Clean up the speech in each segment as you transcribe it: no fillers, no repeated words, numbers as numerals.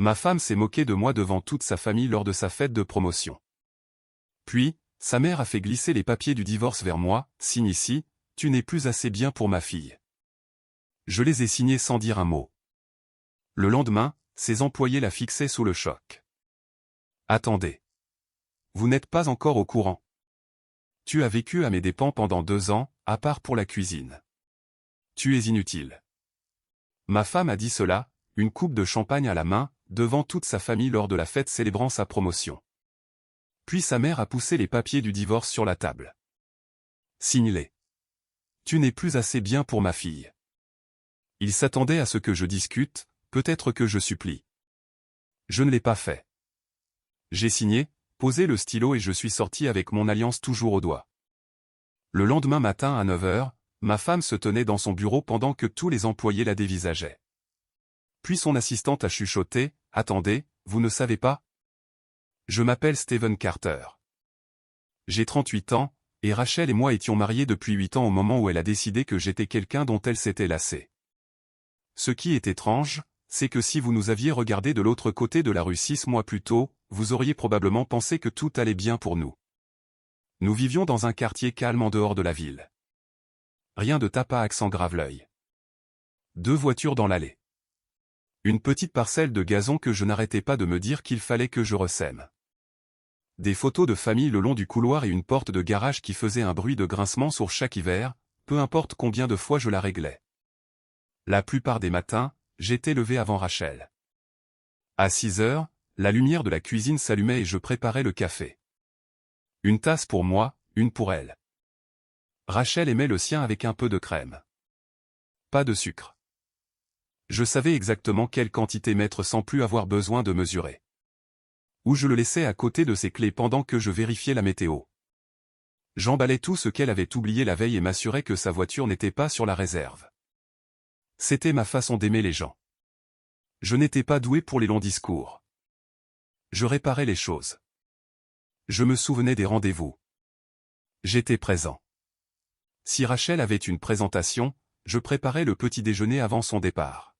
Ma femme s'est moquée de moi devant toute sa famille lors de sa fête de promotion. Puis, sa mère a fait glisser les papiers du divorce vers moi, signe ici, tu n'es plus assez bien pour ma fille. Je les ai signés sans dire un mot. Le lendemain, ses employés la fixaient sous le choc. Attendez. Vous n'êtes pas encore au courant. Tu as vécu à mes dépens pendant 2 ans, à part pour la cuisine. Tu es inutile. Ma femme a dit cela, une coupe de champagne à la main, devant toute sa famille lors de la fête célébrant sa promotion. Puis sa mère a poussé les papiers du divorce sur la table. Signe-les. Tu n'es plus assez bien pour ma fille. Il s'attendait à ce que je discute, peut-être que je supplie. Je ne l'ai pas fait. J'ai signé, posé le stylo et je suis sorti avec mon alliance toujours au doigt. Le lendemain matin à 9 h, ma femme se tenait dans son bureau pendant que tous les employés la dévisageaient. Puis son assistante a chuchoté, « Attendez, vous ne savez pas ? Je m'appelle Stephen Carter. J'ai 38 ans, et Rachel et moi étions mariés depuis 8 ans au moment où elle a décidé que j'étais quelqu'un dont elle s'était lassée. Ce qui est étrange, c'est que si vous nous aviez regardé de l'autre côté de la rue 6 mois plus tôt, vous auriez probablement pensé que tout allait bien pour nous. Nous vivions dans un quartier calme en dehors de la ville. Rien de tape à accent Graveleuil. 2 voitures dans l'allée. Une petite parcelle de gazon que je n'arrêtais pas de me dire qu'il fallait que je ressème. Des photos de famille le long du couloir et une porte de garage qui faisait un bruit de grincement sur chaque hiver, peu importe combien de fois je la réglais. La plupart des matins, j'étais levé avant Rachel. À 6 h, la lumière de la cuisine s'allumait et je préparais le café. Une tasse pour moi, une pour elle. Rachel aimait le sien avec un peu de crème. Pas de sucre. Je savais exactement quelle quantité mettre sans plus avoir besoin de mesurer. Ou je le laissais à côté de ses clés pendant que je vérifiais la météo. J'emballais tout ce qu'elle avait oublié la veille et m'assurais que sa voiture n'était pas sur la réserve. C'était ma façon d'aimer les gens. Je n'étais pas doué pour les longs discours. Je réparais les choses. Je me souvenais des rendez-vous. J'étais présent. Si Rachel avait une présentation, je préparais le petit déjeuner avant son départ.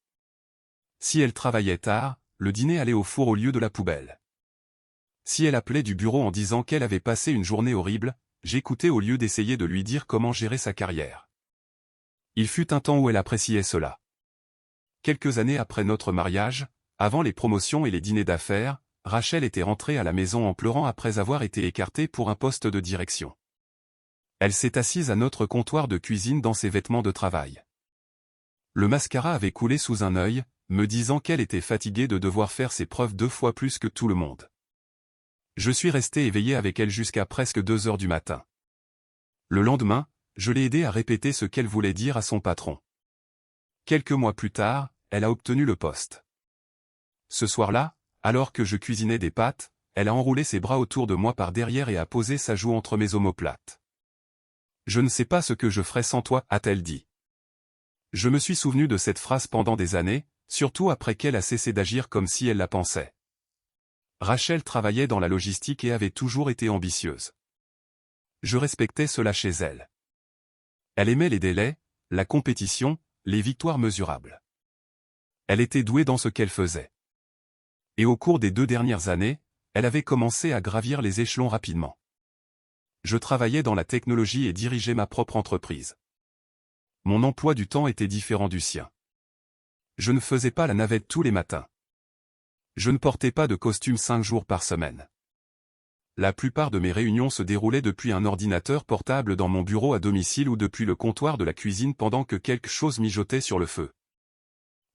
Si elle travaillait tard, le dîner allait au four au lieu de la poubelle. Si elle appelait du bureau en disant qu'elle avait passé une journée horrible, j'écoutais au lieu d'essayer de lui dire comment gérer sa carrière. Il fut un temps où elle appréciait cela. Quelques années après notre mariage, avant les promotions et les dîners d'affaires, Rachel était rentrée à la maison en pleurant après avoir été écartée pour un poste de direction. Elle s'est assise à notre comptoir de cuisine dans ses vêtements de travail. Le mascara avait coulé sous un œil, me disant qu'elle était fatiguée de devoir faire ses preuves 2 fois plus que tout le monde. Je suis resté éveillé avec elle jusqu'à presque 2 h du matin. Le lendemain, je l'ai aidée à répéter ce qu'elle voulait dire à son patron. Quelques mois plus tard, elle a obtenu le poste. Ce soir-là, alors que je cuisinais des pâtes, elle a enroulé ses bras autour de moi par derrière et a posé sa joue entre mes omoplates. « Je ne sais pas ce que je ferais sans toi », a-t-elle dit. Je me suis souvenu de cette phrase pendant des années, surtout après qu'elle a cessé d'agir comme si elle la pensait. Rachel travaillait dans la logistique et avait toujours été ambitieuse. Je respectais cela chez elle. Elle aimait les délais, la compétition, les victoires mesurables. Elle était douée dans ce qu'elle faisait. Et au cours des 2 dernières années, elle avait commencé à gravir les échelons rapidement. Je travaillais dans la technologie et dirigeais ma propre entreprise. Mon emploi du temps était différent du sien. Je ne faisais pas la navette tous les matins. Je ne portais pas de costume 5 jours par semaine. La plupart de mes réunions se déroulaient depuis un ordinateur portable dans mon bureau à domicile ou depuis le comptoir de la cuisine pendant que quelque chose mijotait sur le feu.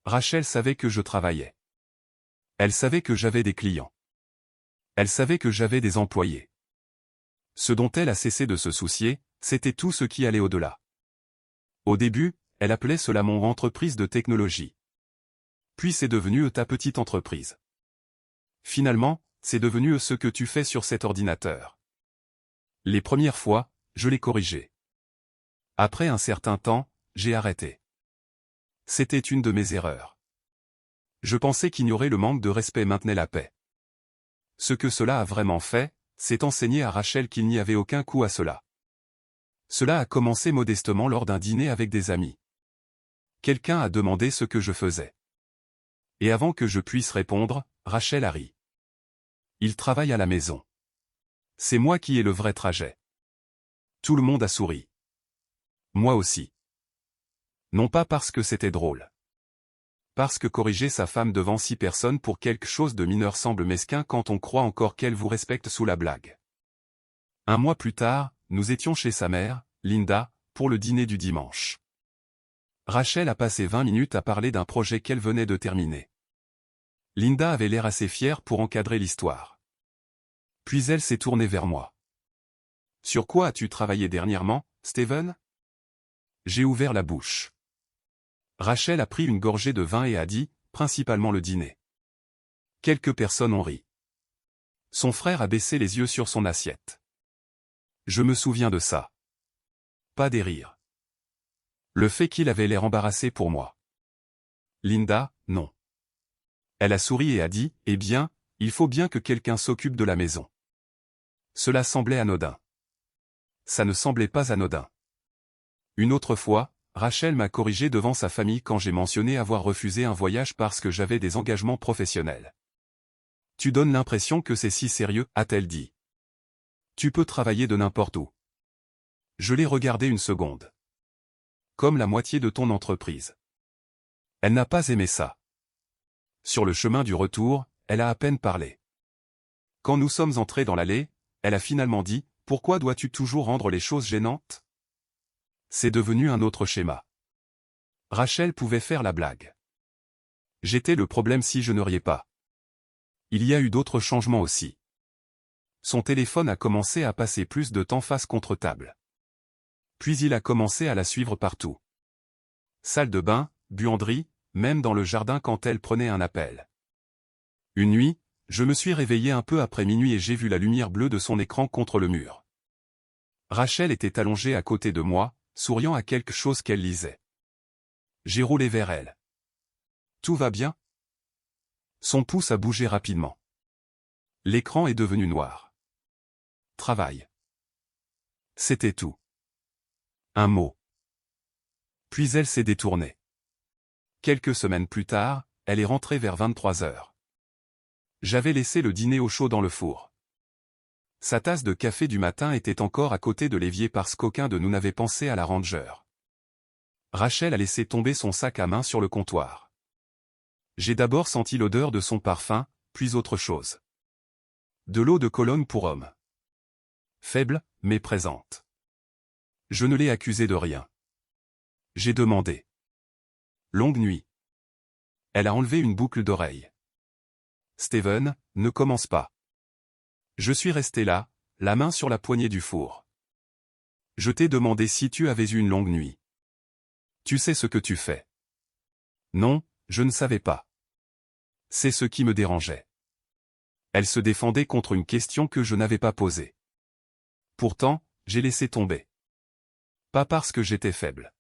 Rachel savait que je travaillais. Elle savait que j'avais des clients. Elle savait que j'avais des employés. Ce dont elle a cessé de se soucier, c'était tout ce qui allait au-delà. Au début, elle appelait cela mon entreprise de technologie. Puis c'est devenu ta petite entreprise. Finalement, c'est devenu ce que tu fais sur cet ordinateur. Les premières fois, je l'ai corrigé. Après un certain temps, j'ai arrêté. C'était une de mes erreurs. Je pensais qu'ignorer le manque de respect maintenait la paix. Ce que cela a vraiment fait, c'est enseigner à Rachel qu'il n'y avait aucun coût à cela. Cela a commencé modestement lors d'un dîner avec des amis. Quelqu'un a demandé ce que je faisais. Et avant que je puisse répondre, Rachel a ri. Il travaille à la maison. C'est moi qui ai le vrai trajet. Tout le monde a souri. Moi aussi. Non pas parce que c'était drôle. Parce que corriger sa femme devant 6 personnes pour quelque chose de mineur semble mesquin quand on croit encore qu'elle vous respecte sous la blague. Un mois plus tard, nous étions chez sa mère, Linda, pour le dîner du dimanche. Rachel a passé 20 minutes à parler d'un projet qu'elle venait de terminer. Linda avait l'air assez fière pour encadrer l'histoire. Puis elle s'est tournée vers moi. « Sur quoi as-tu travaillé dernièrement, Steven ?» J'ai ouvert la bouche. Rachel a pris une gorgée de vin et a dit, principalement le dîner. Quelques personnes ont ri. Son frère a baissé les yeux sur son assiette. Je me souviens de ça. Pas des rires. Le fait qu'il avait l'air embarrassé pour moi. Linda, non. Elle a souri et a dit, « Eh bien, il faut bien que quelqu'un s'occupe de la maison. » Cela semblait anodin. Ça ne semblait pas anodin. Une autre fois, Rachel m'a corrigé devant sa famille quand j'ai mentionné avoir refusé un voyage parce que j'avais des engagements professionnels. « Tu donnes l'impression que c'est si sérieux, » a-t-elle dit. « Tu peux travailler de n'importe où. » Je l'ai regardé une seconde. Comme la moitié de ton entreprise. Elle n'a pas aimé ça. Sur le chemin du retour, elle a à peine parlé. Quand nous sommes entrés dans l'allée, elle a finalement dit, « Pourquoi dois-tu toujours rendre les choses gênantes ?» C'est devenu un autre schéma. Rachel pouvait faire la blague. J'étais le problème si je ne riais pas. Il y a eu d'autres changements aussi. Son téléphone a commencé à passer plus de temps face contre table. Puis il a commencé à la suivre partout. Salle de bain, buanderie, même dans le jardin quand elle prenait un appel. Une nuit, je me suis réveillé un peu après minuit et j'ai vu la lumière bleue de son écran contre le mur. Rachel était allongée à côté de moi, souriant à quelque chose qu'elle lisait. J'ai roulé vers elle. « Tout va bien ?» Son pouce a bougé rapidement. L'écran est devenu noir. « Travail. » C'était tout. Un mot. Puis elle s'est détournée. Quelques semaines plus tard, elle est rentrée vers 23 heures. J'avais laissé le dîner au chaud dans le four. Sa tasse de café du matin était encore à côté de l'évier parce qu'aucun de nous n'avait pensé à la ranger. Rachel a laissé tomber son sac à main sur le comptoir. J'ai d'abord senti l'odeur de son parfum, puis autre chose. De l'eau de Cologne pour homme. Faible, mais présente. Je ne l'ai accusée de rien. J'ai demandé. Longue nuit. Elle a enlevé une boucle d'oreille. Steven, ne commence pas. Je suis resté là, la main sur la poignée du four. Je t'ai demandé si tu avais eu une longue nuit. Tu sais ce que tu fais. Non, je ne savais pas. C'est ce qui me dérangeait. Elle se défendait contre une question que je n'avais pas posée. Pourtant, j'ai laissé tomber. Pas parce que j'étais faible.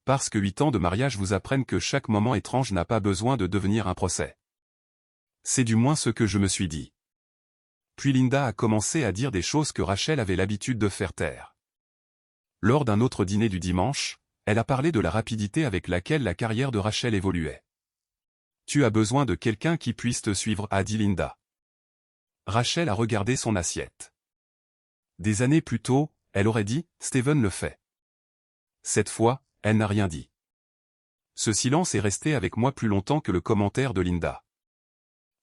Parce que 8 ans de mariage vous apprennent que chaque moment étrange n'a pas besoin de devenir un procès. C'est du moins ce que je me suis dit. Puis Linda a commencé à dire des choses que Rachel avait l'habitude de faire taire. Lors d'un autre dîner du dimanche, elle a parlé de la rapidité avec laquelle la carrière de Rachel évoluait. « Tu as besoin de quelqu'un qui puisse te suivre » a dit Linda. Rachel a regardé son assiette. Des années plus tôt, elle aurait dit « Steven le fait ». Cette fois, elle n'a rien dit. Ce silence est resté avec moi plus longtemps que le commentaire de Linda.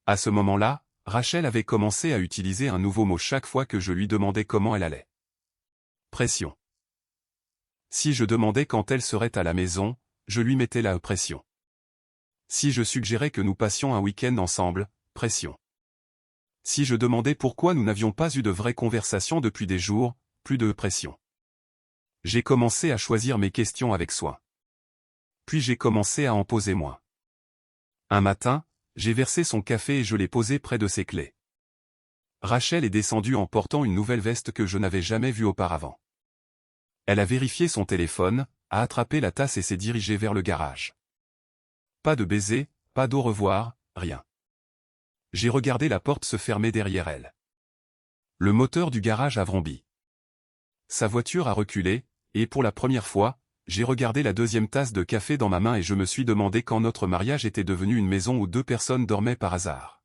À ce moment-là, Rachel avait commencé à utiliser un nouveau mot chaque fois que je lui demandais comment elle allait. Pression. Si je demandais quand elle serait à la maison, je lui mettais la pression. Si je suggérais que nous passions un week-end ensemble, pression. Si je demandais pourquoi nous n'avions pas eu de vraie conversation depuis des jours, plus de pression. J'ai commencé à choisir mes questions avec soin. Puis j'ai commencé à en poser moins. Un matin, j'ai versé son café et je l'ai posé près de ses clés. Rachel est descendue en portant une nouvelle veste que je n'avais jamais vue auparavant. Elle a vérifié son téléphone, a attrapé la tasse et s'est dirigée vers le garage. Pas de baiser, pas d'au revoir, rien. J'ai regardé la porte se fermer derrière elle. Le moteur du garage a vrombé. Sa voiture a reculé, et pour la première fois, j'ai regardé la deuxième tasse de café dans ma main et je me suis demandé quand notre mariage était devenu une maison où 2 personnes dormaient par hasard.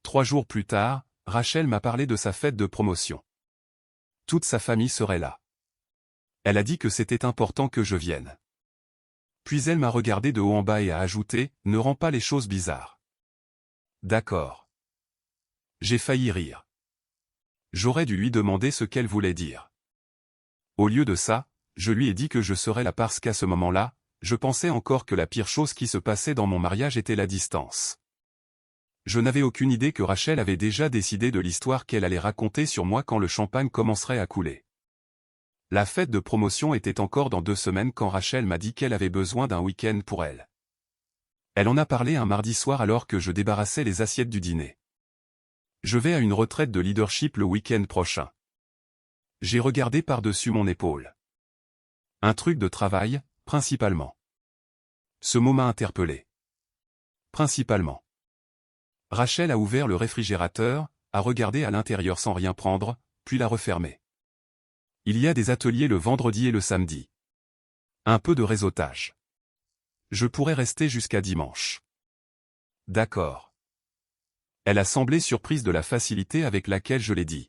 3 jours plus tard, Rachel m'a parlé de sa fête de promotion. Toute sa famille serait là. Elle a dit que c'était important que je vienne. Puis elle m'a regardé de haut en bas et a ajouté « Ne rends pas les choses bizarres. » D'accord. J'ai failli rire. J'aurais dû lui demander ce qu'elle voulait dire. Au lieu de ça, je lui ai dit que je serais là parce qu'à ce moment-là, je pensais encore que la pire chose qui se passait dans mon mariage était la distance. Je n'avais aucune idée que Rachel avait déjà décidé de l'histoire qu'elle allait raconter sur moi quand le champagne commencerait à couler. La fête de promotion était encore dans 2 semaines quand Rachel m'a dit qu'elle avait besoin d'un week-end pour elle. Elle en a parlé un mardi soir alors que je débarrassais les assiettes du dîner. Je vais à une retraite de leadership le week-end prochain. J'ai regardé par-dessus mon épaule. Un truc de travail, principalement. Ce mot m'a interpellé. Principalement. Rachel a ouvert le réfrigérateur, a regardé à l'intérieur sans rien prendre, puis l'a refermé. Il y a des ateliers le vendredi et le samedi. Un peu de réseautage. Je pourrais rester jusqu'à dimanche. D'accord. Elle a semblé surprise de la facilité avec laquelle je l'ai dit.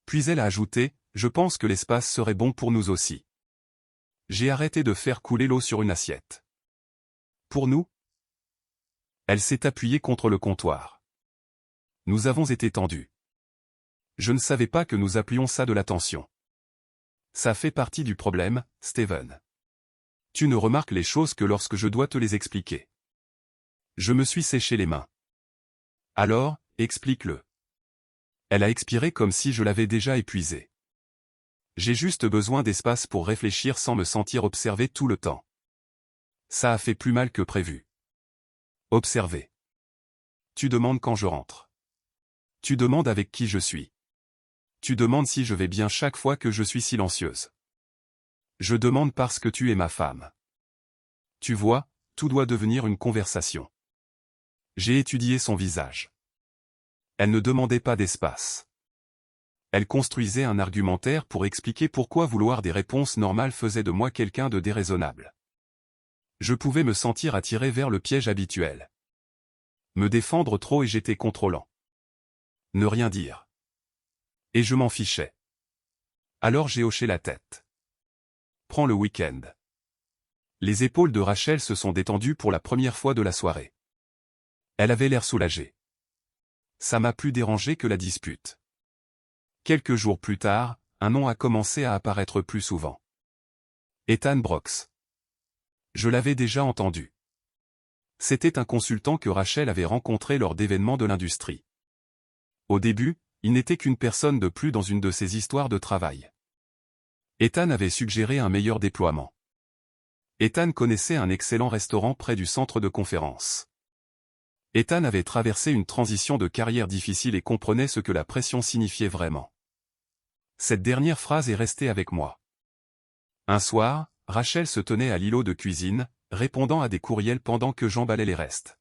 Puis elle a ajouté, je pense que l'espace serait bon pour nous aussi. J'ai arrêté de faire couler l'eau sur une assiette. Pour nous? Elle s'est appuyée contre le comptoir. Nous avons été tendus. Je ne savais pas que nous appelions ça de l'attention. Ça fait partie du problème, Steven. Tu ne remarques les choses que lorsque je dois te les expliquer. Je me suis séché les mains. Alors, explique-le. Elle a expiré comme si je l'avais déjà épuisé. J'ai juste besoin d'espace pour réfléchir sans me sentir observé tout le temps. Ça a fait plus mal que prévu. Observer. Tu demandes quand je rentre. Tu demandes avec qui je suis. Tu demandes si je vais bien chaque fois que je suis silencieuse. Je demande parce que tu es ma femme. Tu vois, tout doit devenir une conversation. J'ai étudié son visage. Elle ne demandait pas d'espace. Elle construisait un argumentaire pour expliquer pourquoi vouloir des réponses normales faisait de moi quelqu'un de déraisonnable. Je pouvais me sentir attiré vers le piège habituel. Me défendre trop et j'étais contrôlant. Ne rien dire. Et je m'en fichais. Alors j'ai hoché la tête. Prends le week-end. Les épaules de Rachel se sont détendues pour la première fois de la soirée. Elle avait l'air soulagée. Ça m'a plus dérangé que la dispute. Quelques jours plus tard, un nom a commencé à apparaître plus souvent. Ethan Brooks. Je l'avais déjà entendu. C'était un consultant que Rachel avait rencontré lors d'événements de l'industrie. Au début, il n'était qu'une personne de plus dans une de ces histoires de travail. Ethan avait suggéré un meilleur déploiement. Ethan connaissait un excellent restaurant près du centre de conférence. Ethan avait traversé une transition de carrière difficile et comprenait ce que la pression signifiait vraiment. Cette dernière phrase est restée avec moi. Un soir, Rachel se tenait à l'îlot de cuisine, répondant à des courriels pendant que j'emballais les restes.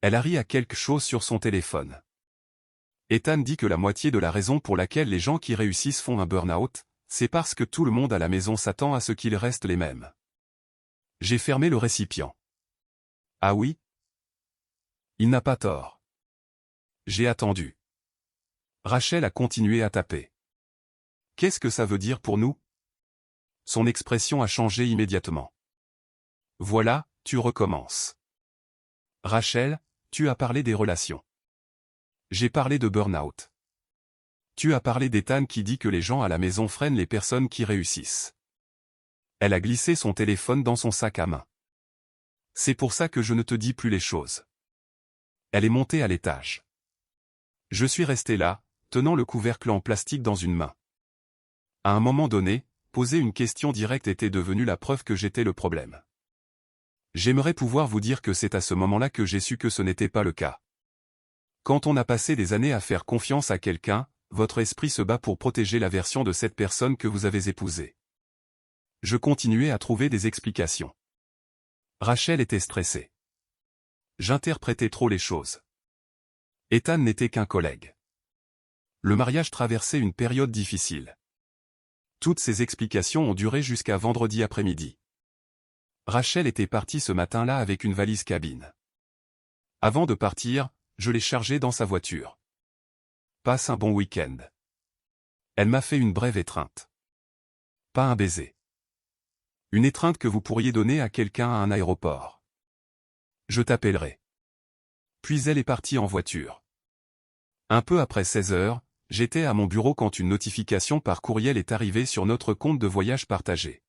Elle a ri à quelque chose sur son téléphone. Ethan dit que la moitié de la raison pour laquelle les gens qui réussissent font un burn-out, c'est parce que tout le monde à la maison s'attend à ce qu'ils restent les mêmes. J'ai fermé le récipient. Ah oui? Il n'a pas tort. J'ai attendu. Rachel a continué à taper. Qu'est-ce que ça veut dire pour nous? Son expression a changé immédiatement. Voilà, tu recommences. Rachel, tu as parlé des relations. J'ai parlé de burn-out. Tu as parlé d'Ethan qui dit que les gens à la maison freinent les personnes qui réussissent. Elle a glissé son téléphone dans son sac à main. C'est pour ça que je ne te dis plus les choses. Elle est montée à l'étage. Je suis resté là, tenant le couvercle en plastique dans une main. À un moment donné, poser une question directe était devenue la preuve que j'étais le problème. J'aimerais pouvoir vous dire que c'est à ce moment-là que j'ai su que ce n'était pas le cas. Quand on a passé des années à faire confiance à quelqu'un, votre esprit se bat pour protéger la version de cette personne que vous avez épousée. Je continuais à trouver des explications. Rachel était stressée. J'interprétais trop les choses. Ethan n'était qu'un collègue. Le mariage traversait une période difficile. Toutes ces explications ont duré jusqu'à vendredi après-midi. Rachel était partie ce matin-là avec une valise cabine. Avant de partir, je l'ai chargée dans sa voiture. Passe un bon week-end. Elle m'a fait une brève étreinte. Pas un baiser. Une étreinte que vous pourriez donner à quelqu'un à un aéroport. Je t'appellerai. Puis elle est partie en voiture. Un peu après 16 heures, j'étais à mon bureau quand une notification par courriel est arrivée sur notre compte de voyage partagé.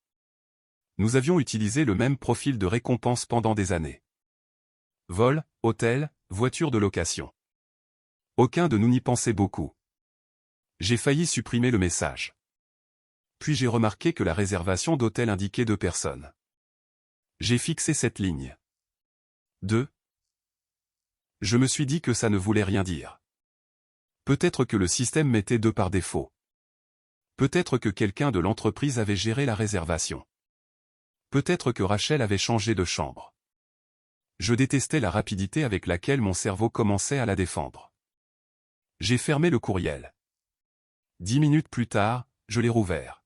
Nous avions utilisé le même profil de récompense pendant des années. Vol, hôtel, voiture de location. Aucun de nous n'y pensait beaucoup. J'ai failli supprimer le message. Puis j'ai remarqué que la réservation d'hôtel indiquait 2 personnes. J'ai fixé cette ligne. 2. Je me suis dit que ça ne voulait rien dire. Peut-être que le système mettait 2 par défaut. Peut-être que quelqu'un de l'entreprise avait géré la réservation. Peut-être que Rachel avait changé de chambre. Je détestais la rapidité avec laquelle mon cerveau commençait à la défendre. J'ai fermé le courriel. 10 minutes plus tard, je l'ai rouvert.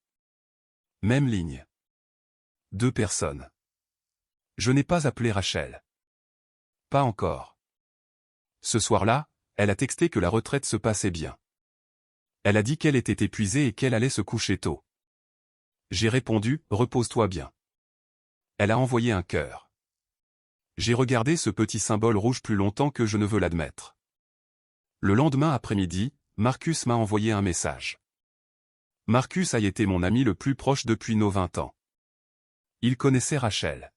Même ligne. 2 personnes. Je n'ai pas appelé Rachel. Pas encore. Ce soir-là, elle a texté que la retraite se passait bien. Elle a dit qu'elle était épuisée et qu'elle allait se coucher tôt. J'ai répondu, repose-toi bien. Elle a envoyé un cœur. J'ai regardé ce petit symbole rouge plus longtemps que je ne veux l'admettre. Le lendemain après-midi, Marcus m'a envoyé un message. Marcus a été mon ami le plus proche depuis nos 20 ans. Il connaissait Rachel.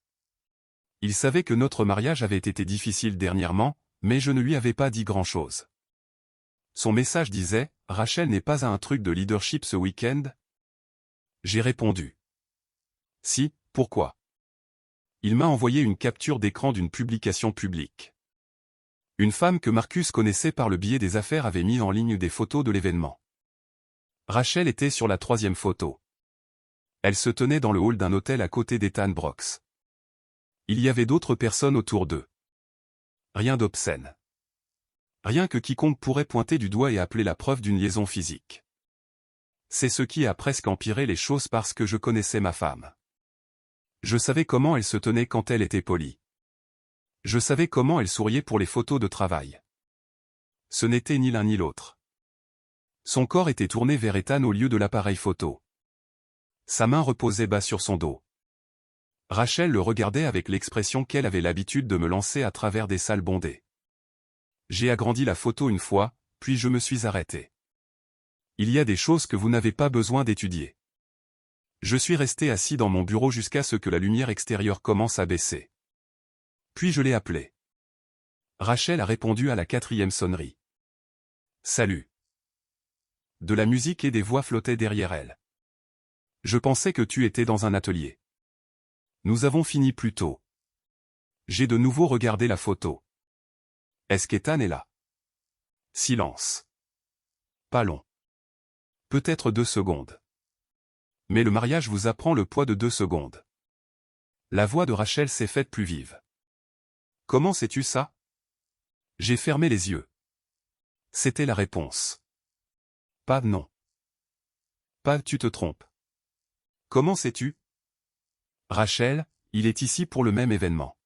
Il savait que notre mariage avait été difficile dernièrement, mais je ne lui avais pas dit grand-chose. Son message disait « Rachel n'est pas à un truc de leadership ce week-end ?» J'ai répondu. Si, pourquoi? Il m'a envoyé une capture d'écran d'une publication publique. Une femme que Marcus connaissait par le biais des affaires avait mis en ligne des photos de l'événement. Rachel était sur la 3e photo. Elle se tenait dans le hall d'un hôtel à côté d'Ethan Brooks. Il y avait d'autres personnes autour d'eux. Rien d'obscène. Rien que quiconque pourrait pointer du doigt et appeler la preuve d'une liaison physique. C'est ce qui a presque empiré les choses parce que je connaissais ma femme. Je savais comment elle se tenait quand elle était polie. Je savais comment elle souriait pour les photos de travail. Ce n'était ni l'un ni l'autre. Son corps était tourné vers Ethan au lieu de l'appareil photo. Sa main reposait bas sur son dos. Rachel le regardait avec l'expression qu'elle avait l'habitude de me lancer à travers des salles bondées. J'ai agrandi la photo une fois, puis je me suis arrêté. Il y a des choses que vous n'avez pas besoin d'étudier. Je suis resté assis dans mon bureau jusqu'à ce que la lumière extérieure commence à baisser. Puis je l'ai appelée. Rachel a répondu à la 4e sonnerie. Salut. De la musique et des voix flottaient derrière elle. Je pensais que tu étais dans un atelier. Nous avons fini plus tôt. J'ai de nouveau regardé la photo. Est-ce qu'Ethan est là? Silence. Pas long. Peut-être 2 secondes. Mais le mariage vous apprend le poids de 2 secondes. La voix de Rachel s'est faite plus vive. Comment sais-tu ça? J'ai fermé les yeux. C'était la réponse. Pas non. Pas tu te trompes. Comment sais-tu? Rachel, il est ici pour le même événement.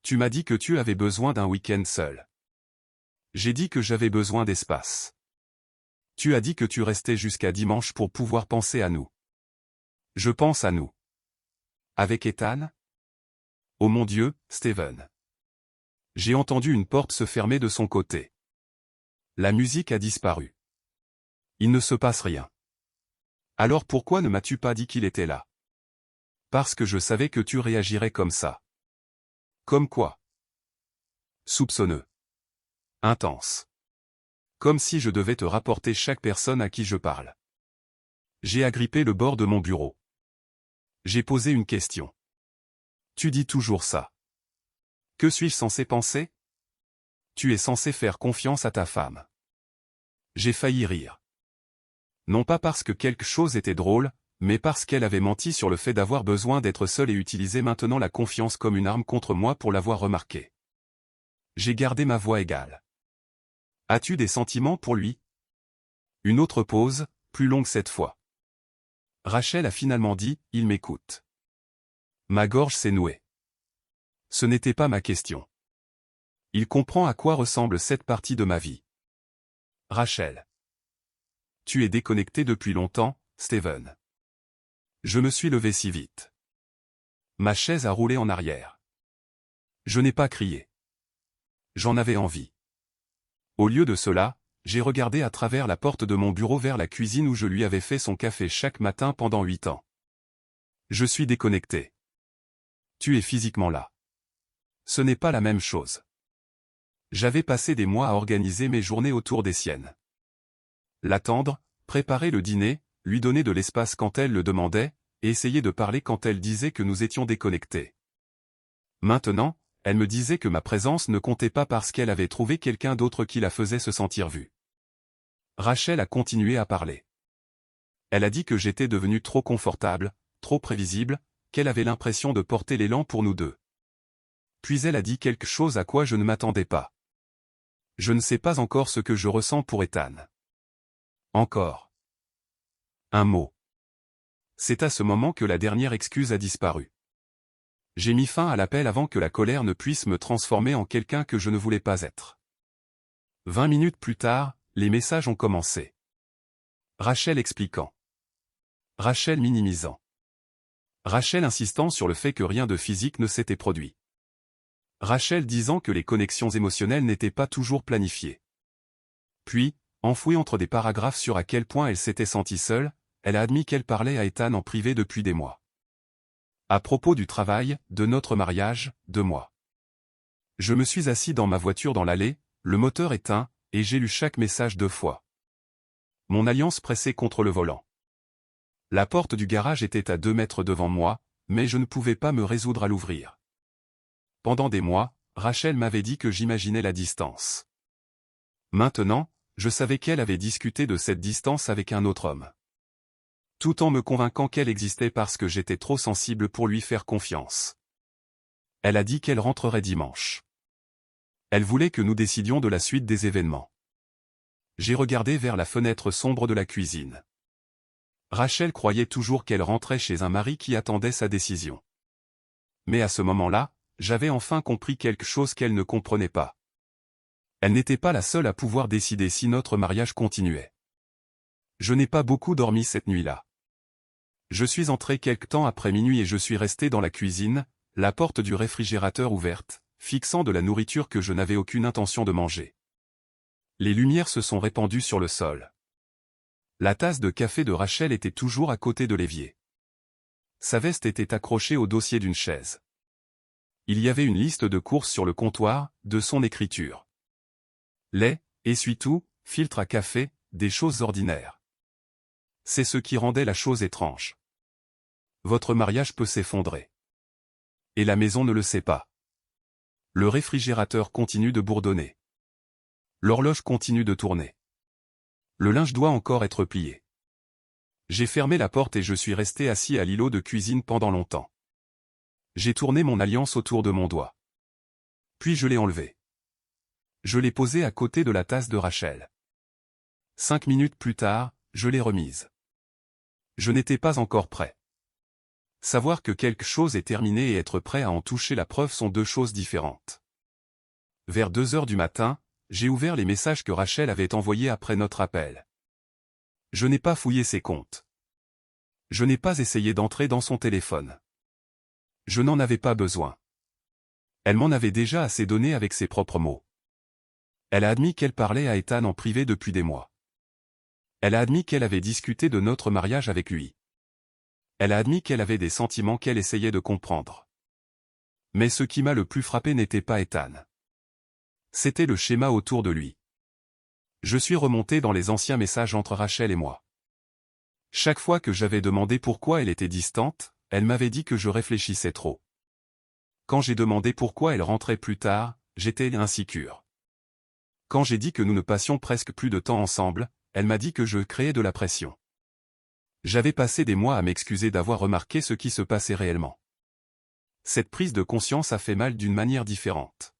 Tu m'as dit que tu avais besoin d'un week-end seul. J'ai dit que j'avais besoin d'espace. Tu as dit que tu restais jusqu'à dimanche pour pouvoir penser à nous. Je pense à nous. Avec Ethan? Oh mon Dieu, Steven. J'ai entendu une porte se fermer de son côté. La musique a disparu. Il ne se passe rien. Alors pourquoi ne m'as-tu pas dit qu'il était là? Parce que je savais que tu réagirais comme ça. Comme quoi? Soupçonneux. Intense. Comme si je devais te rapporter chaque personne à qui je parle. J'ai agrippé le bord de mon bureau. J'ai posé une question. Tu dis toujours ça. Que suis-je censé penser? Tu es censé faire confiance à ta femme. J'ai failli rire. Non pas parce que quelque chose était drôle, mais parce qu'elle avait menti sur le fait d'avoir besoin d'être seule et utilisait maintenant la confiance comme une arme contre moi pour l'avoir remarqué. J'ai gardé ma voix égale. As-tu des sentiments pour lui? Une autre pause, plus longue cette fois. Rachel a finalement dit, il m'écoute. Ma gorge s'est nouée. Ce n'était pas ma question. Il comprend à quoi ressemble cette partie de ma vie. Rachel. Tu es déconnecté depuis longtemps, Steven. Je me suis levé si vite. Ma chaise a roulé en arrière. Je n'ai pas crié. J'en avais envie. Au lieu de cela, j'ai regardé à travers la porte de mon bureau vers la cuisine où je lui avais fait son café chaque matin pendant 8 ans. Je suis déconnecté. Tu es physiquement là. Ce n'est pas la même chose. J'avais passé des mois à organiser mes journées autour des siennes. L'attendre, préparer le dîner, lui donner de l'espace quand elle le demandait, et essayer de parler quand elle disait que nous étions déconnectés. Maintenant, elle me disait que ma présence ne comptait pas parce qu'elle avait trouvé quelqu'un d'autre qui la faisait se sentir vue. Rachel a continué à parler. Elle a dit que j'étais devenu trop confortable, trop prévisible, qu'elle avait l'impression de porter l'élan pour nous deux. Puis elle a dit quelque chose à quoi je ne m'attendais pas. Je ne sais pas encore ce que je ressens pour Ethan. Encore. Un mot. C'est à ce moment que la dernière excuse a disparu. J'ai mis fin à l'appel avant que la colère ne puisse me transformer en quelqu'un que je ne voulais pas être. 20 minutes plus tard, les messages ont commencé. Rachel expliquant. Rachel minimisant. Rachel insistant sur le fait que rien de physique ne s'était produit. Rachel disant que les connexions émotionnelles n'étaient pas toujours planifiées. Puis, enfouie entre des paragraphes sur à quel point elle s'était sentie seule, elle a admis qu'elle parlait à Ethan en privé depuis des mois. À propos du travail, de notre mariage, de moi. Je me suis assis dans ma voiture dans l'allée, le moteur éteint, et j'ai lu chaque message 2 fois. Mon alliance pressée contre le volant. La porte du garage était à 2 mètres devant moi, mais je ne pouvais pas me résoudre à l'ouvrir. Pendant des mois, Rachel m'avait dit que j'imaginais la distance. Maintenant, je savais qu'elle avait discuté de cette distance avec un autre homme. Tout en me convainquant qu'elle existait parce que j'étais trop sensible pour lui faire confiance. Elle a dit qu'elle rentrerait dimanche. Elle voulait que nous décidions de la suite des événements. J'ai regardé vers la fenêtre sombre de la cuisine. Rachel croyait toujours qu'elle rentrait chez un mari qui attendait sa décision. Mais à ce moment-là, j'avais enfin compris quelque chose qu'elle ne comprenait pas. Elle n'était pas la seule à pouvoir décider si notre mariage continuait. Je n'ai pas beaucoup dormi cette nuit-là. Je suis entré quelque temps après minuit et je suis resté dans la cuisine, la porte du réfrigérateur ouverte, fixant de la nourriture que je n'avais aucune intention de manger. Les lumières se sont répandues sur le sol. La tasse de café de Rachel était toujours à côté de l'évier. Sa veste était accrochée au dossier d'une chaise. Il y avait une liste de courses sur le comptoir, de son écriture. Lait, essuie-tout, filtre à café, des choses ordinaires. C'est ce qui rendait la chose étrange. Votre mariage peut s'effondrer. Et la maison ne le sait pas. Le réfrigérateur continue de bourdonner. L'horloge continue de tourner. Le linge doit encore être plié. J'ai fermé la porte et je suis resté assis à l'îlot de cuisine pendant longtemps. J'ai tourné mon alliance autour de mon doigt. Puis je l'ai enlevée. Je l'ai posée à côté de la tasse de Rachel. 5 minutes plus tard, je l'ai remise. Je n'étais pas encore prêt. Savoir que quelque chose est terminé et être prêt à en toucher la preuve sont 2 choses différentes. Vers 2 heures du matin, j'ai ouvert les messages que Rachel avait envoyés après notre appel. Je n'ai pas fouillé ses comptes. Je n'ai pas essayé d'entrer dans son téléphone. Je n'en avais pas besoin. Elle m'en avait déjà assez donné avec ses propres mots. Elle a admis qu'elle parlait à Ethan en privé depuis des mois. Elle a admis qu'elle avait discuté de notre mariage avec lui. Elle a admis qu'elle avait des sentiments qu'elle essayait de comprendre. Mais ce qui m'a le plus frappé n'était pas Ethan. C'était le schéma autour de lui. Je suis remonté dans les anciens messages entre Rachel et moi. Chaque fois que j'avais demandé pourquoi elle était distante, elle m'avait dit que je réfléchissais trop. Quand j'ai demandé pourquoi elle rentrait plus tard, j'étais insécure. Quand j'ai dit que nous ne passions presque plus de temps ensemble, elle m'a dit que je créais de la pression. J'avais passé des mois à m'excuser d'avoir remarqué ce qui se passait réellement. Cette prise de conscience a fait mal d'une manière différente.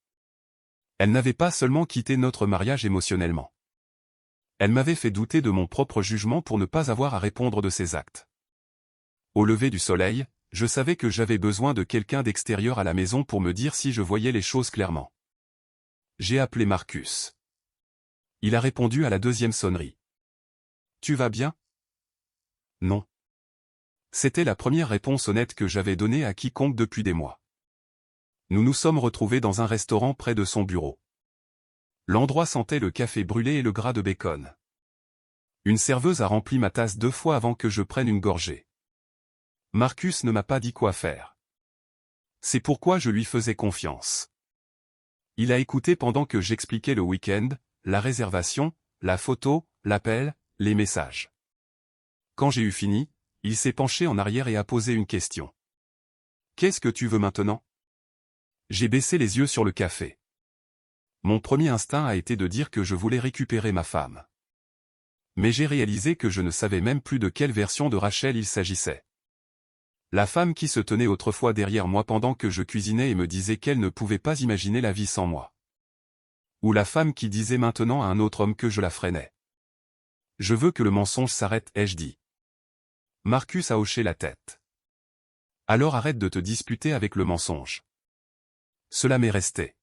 Elle n'avait pas seulement quitté notre mariage émotionnellement. Elle m'avait fait douter de mon propre jugement pour ne pas avoir à répondre de ses actes. Au lever du soleil, je savais que j'avais besoin de quelqu'un d'extérieur à la maison pour me dire si je voyais les choses clairement. J'ai appelé Marcus. Il a répondu à la deuxième sonnerie. Tu vas bien? Non. C'était la première réponse honnête que j'avais donnée à quiconque depuis des mois. Nous nous sommes retrouvés dans un restaurant près de son bureau. L'endroit sentait le café brûlé et le gras de bacon. Une serveuse a rempli ma tasse 2 fois avant que je prenne une gorgée. Marcus ne m'a pas dit quoi faire. C'est pourquoi je lui faisais confiance. Il a écouté pendant que j'expliquais le week-end, la réservation, la photo, l'appel, les messages. Quand j'ai eu fini, il s'est penché en arrière et a posé une question. Qu'est-ce que tu veux maintenant? J'ai baissé les yeux sur le café. Mon premier instinct a été de dire que je voulais récupérer ma femme. Mais j'ai réalisé que je ne savais même plus de quelle version de Rachel il s'agissait. La femme qui se tenait autrefois derrière moi pendant que je cuisinais et me disait qu'elle ne pouvait pas imaginer la vie sans moi. Ou la femme qui disait maintenant à un autre homme que je la freinais. Je veux que le mensonge s'arrête, ai-je dit. Marcus a hoché la tête. Alors arrête de te disputer avec le mensonge. Cela m'est resté.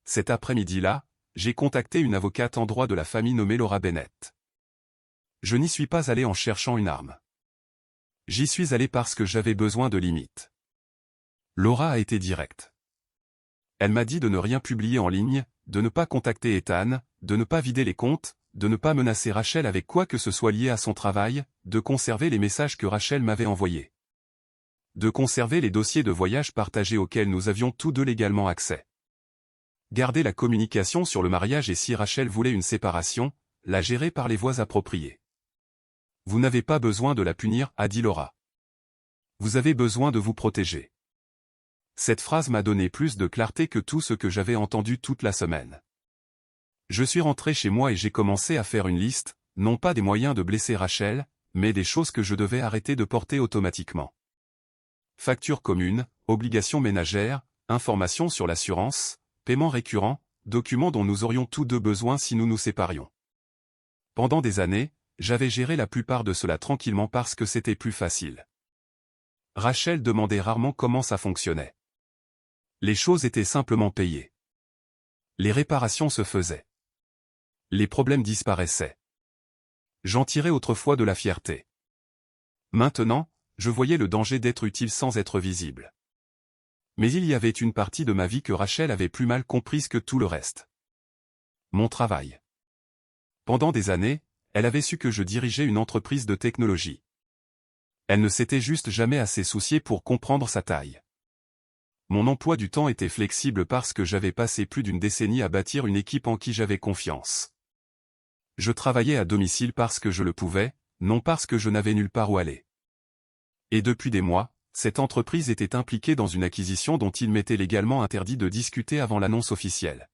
Cet après-midi-là, j'ai contacté une avocate en droit de la famille nommée Laura Bennett. Je n'y suis pas allé en cherchant une arme. J'y suis allé parce que j'avais besoin de limites. Laura a été directe. Elle m'a dit de ne rien publier en ligne, de ne pas contacter Ethan, de ne pas vider les comptes, de ne pas menacer Rachel avec quoi que ce soit lié à son travail, de conserver les messages que Rachel m'avait envoyés. De conserver les dossiers de voyage partagés auxquels nous avions tous deux légalement accès. Garder la communication sur le mariage et si Rachel voulait une séparation, la gérer par les voies appropriées. Vous n'avez pas besoin de la punir, a dit Laura. Vous avez besoin de vous protéger. Cette phrase m'a donné plus de clarté que tout ce que j'avais entendu toute la semaine. Je suis rentré chez moi et j'ai commencé à faire une liste, non pas des moyens de blesser Rachel, mais des choses que je devais arrêter de porter automatiquement. Factures communes, obligations ménagères, informations sur l'assurance, paiements récurrents, documents dont nous aurions tous deux besoin si nous nous séparions. Pendant des années, j'avais géré la plupart de cela tranquillement parce que c'était plus facile. Rachel demandait rarement comment ça fonctionnait. Les choses étaient simplement payées. Les réparations se faisaient. Les problèmes disparaissaient. J'en tirais autrefois de la fierté. Maintenant, je voyais le danger d'être utile sans être visible. Mais il y avait une partie de ma vie que Rachel avait plus mal comprise que tout le reste. Mon travail. Pendant des années, elle avait su que je dirigeais une entreprise de technologie. Elle ne s'était juste jamais assez souciée pour comprendre sa taille. Mon emploi du temps était flexible parce que j'avais passé plus d'une décennie à bâtir une équipe en qui j'avais confiance. Je travaillais à domicile parce que je le pouvais, non parce que je n'avais nulle part où aller. Et depuis des mois, cette entreprise était impliquée dans une acquisition dont il m'était légalement interdit de discuter avant l'annonce officielle.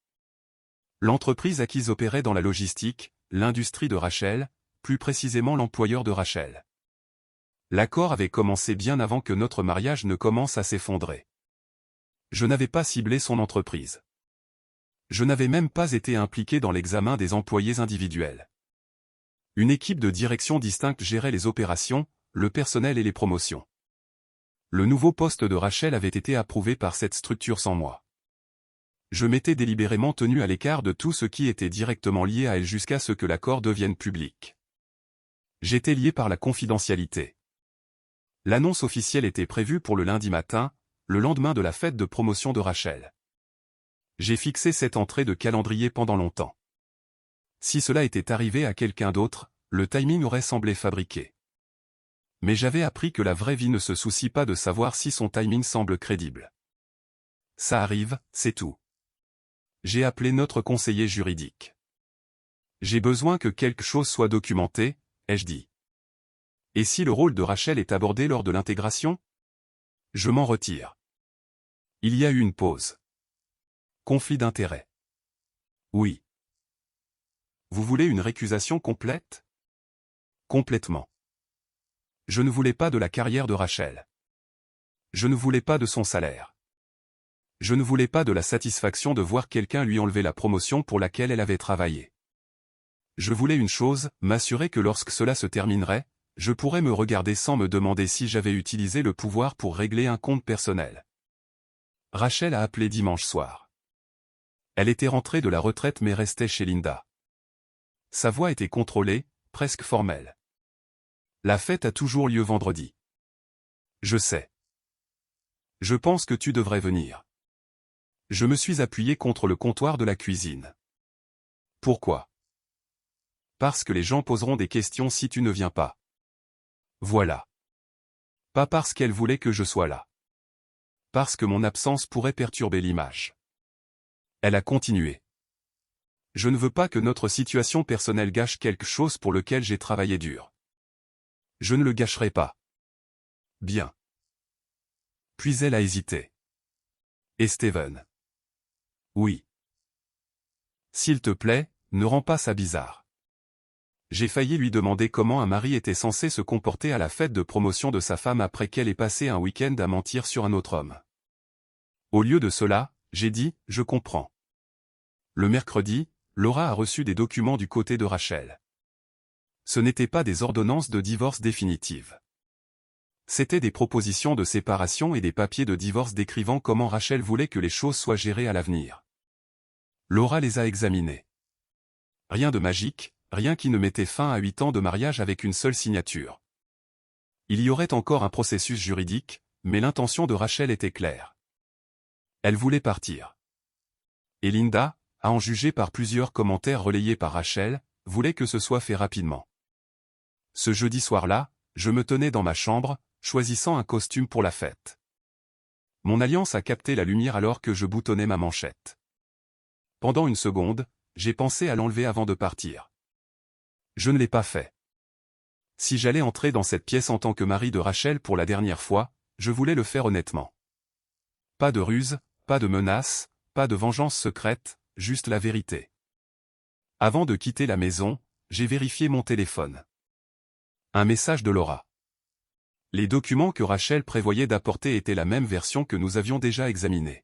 L'entreprise acquise opérait dans la logistique, l'industrie de Rachel, plus précisément l'employeur de Rachel. L'accord avait commencé bien avant que notre mariage ne commence à s'effondrer. Je n'avais pas ciblé son entreprise. Je n'avais même pas été impliqué dans l'examen des employés individuels. Une équipe de direction distincte gérait les opérations, le personnel et les promotions. Le nouveau poste de Rachel avait été approuvé par cette structure sans moi. Je m'étais délibérément tenu à l'écart de tout ce qui était directement lié à elle jusqu'à ce que l'accord devienne public. J'étais lié par la confidentialité. L'annonce officielle était prévue pour le lundi matin, le lendemain de la fête de promotion de Rachel. J'ai fixé cette entrée de calendrier pendant longtemps. Si cela était arrivé à quelqu'un d'autre, le timing aurait semblé fabriqué. Mais j'avais appris que la vraie vie ne se soucie pas de savoir si son timing semble crédible. Ça arrive, c'est tout. J'ai appelé notre conseiller juridique. J'ai besoin que quelque chose soit documenté, ai-je dit. Et si le rôle de Rachel est abordé lors de l'intégration? Je m'en retire. Il y a eu une pause. Conflit d'intérêts. Oui. Vous voulez une récusation complète? Complètement. Je ne voulais pas de la carrière de Rachel. Je ne voulais pas de son salaire. Je ne voulais pas de la satisfaction de voir quelqu'un lui enlever la promotion pour laquelle elle avait travaillé. Je voulais une chose, m'assurer que lorsque cela se terminerait, je pourrais me regarder sans me demander si j'avais utilisé le pouvoir pour régler un compte personnel. Rachel a appelé dimanche soir. Elle était rentrée de la retraite mais restait chez Linda. Sa voix était contrôlée, presque formelle. La fête a toujours lieu vendredi. Je sais. Je pense que tu devrais venir. Je me suis appuyé contre le comptoir de la cuisine. Pourquoi? Parce que les gens poseront des questions si tu ne viens pas. Voilà. Pas parce qu'elle voulait que je sois là. Parce que mon absence pourrait perturber l'image. Elle a continué. Je ne veux pas que notre situation personnelle gâche quelque chose pour lequel j'ai travaillé dur. Je ne le gâcherai pas. Bien. Puis elle a hésité. Et Steven? Oui. S'il te plaît, ne rends pas ça bizarre. J'ai failli lui demander comment un mari était censé se comporter à la fête de promotion de sa femme après qu'elle ait passé un week-end à mentir sur un autre homme. Au lieu de cela, j'ai dit, je comprends. Le mercredi, Laura a reçu des documents du côté de Rachel. Ce n'étaient pas des ordonnances de divorce définitives. C'étaient des propositions de séparation et des papiers de divorce décrivant comment Rachel voulait que les choses soient gérées à l'avenir. Laura les a examinés. Rien de magique, rien qui ne mettait fin à 8 ans de mariage avec une seule signature. Il y aurait encore un processus juridique, mais l'intention de Rachel était claire. Elle voulait partir. Et Linda, à en juger par plusieurs commentaires relayés par Rachel, voulait que ce soit fait rapidement. Ce jeudi soir-là, je me tenais dans ma chambre, choisissant un costume pour la fête. Mon alliance a capté la lumière alors que je boutonnais ma manchette. Pendant une seconde, j'ai pensé à l'enlever avant de partir. Je ne l'ai pas fait. Si j'allais entrer dans cette pièce en tant que mari de Rachel pour la dernière fois, je voulais le faire honnêtement. Pas de ruse, pas de menaces, pas de vengeance secrète, juste la vérité. Avant de quitter la maison, j'ai vérifié mon téléphone. Un message de Laura. Les documents que Rachel prévoyait d'apporter étaient la même version que nous avions déjà examinée.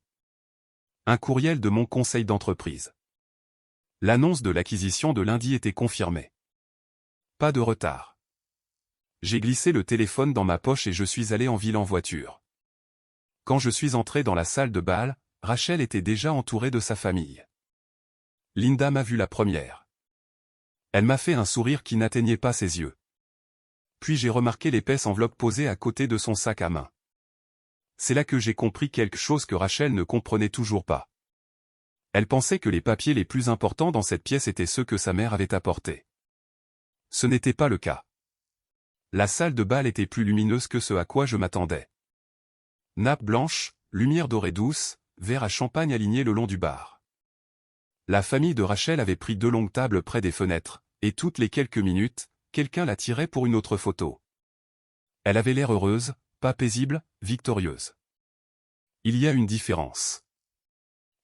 Un courriel de mon conseil d'entreprise. L'annonce de l'acquisition de lundi était confirmée. Pas de retard. J'ai glissé le téléphone dans ma poche et je suis allé en ville en voiture. Quand je suis entré dans la salle de bal, Rachel était déjà entourée de sa famille. Linda m'a vu la première. Elle m'a fait un sourire qui n'atteignait pas ses yeux. Puis j'ai remarqué l'épaisse enveloppe posée à côté de son sac à main. C'est là que j'ai compris quelque chose que Rachel ne comprenait toujours pas. Elle pensait que les papiers les plus importants dans cette pièce étaient ceux que sa mère avait apportés. Ce n'était pas le cas. La salle de bal était plus lumineuse que ce à quoi je m'attendais. Nappe blanche, lumière dorée douce, verre à champagne alignés le long du bar. La famille de Rachel avait pris 2 longues tables près des fenêtres, et toutes les quelques minutes, quelqu'un la tirait pour une autre photo. Elle avait l'air heureuse, pas paisible, victorieuse. Il y a une différence.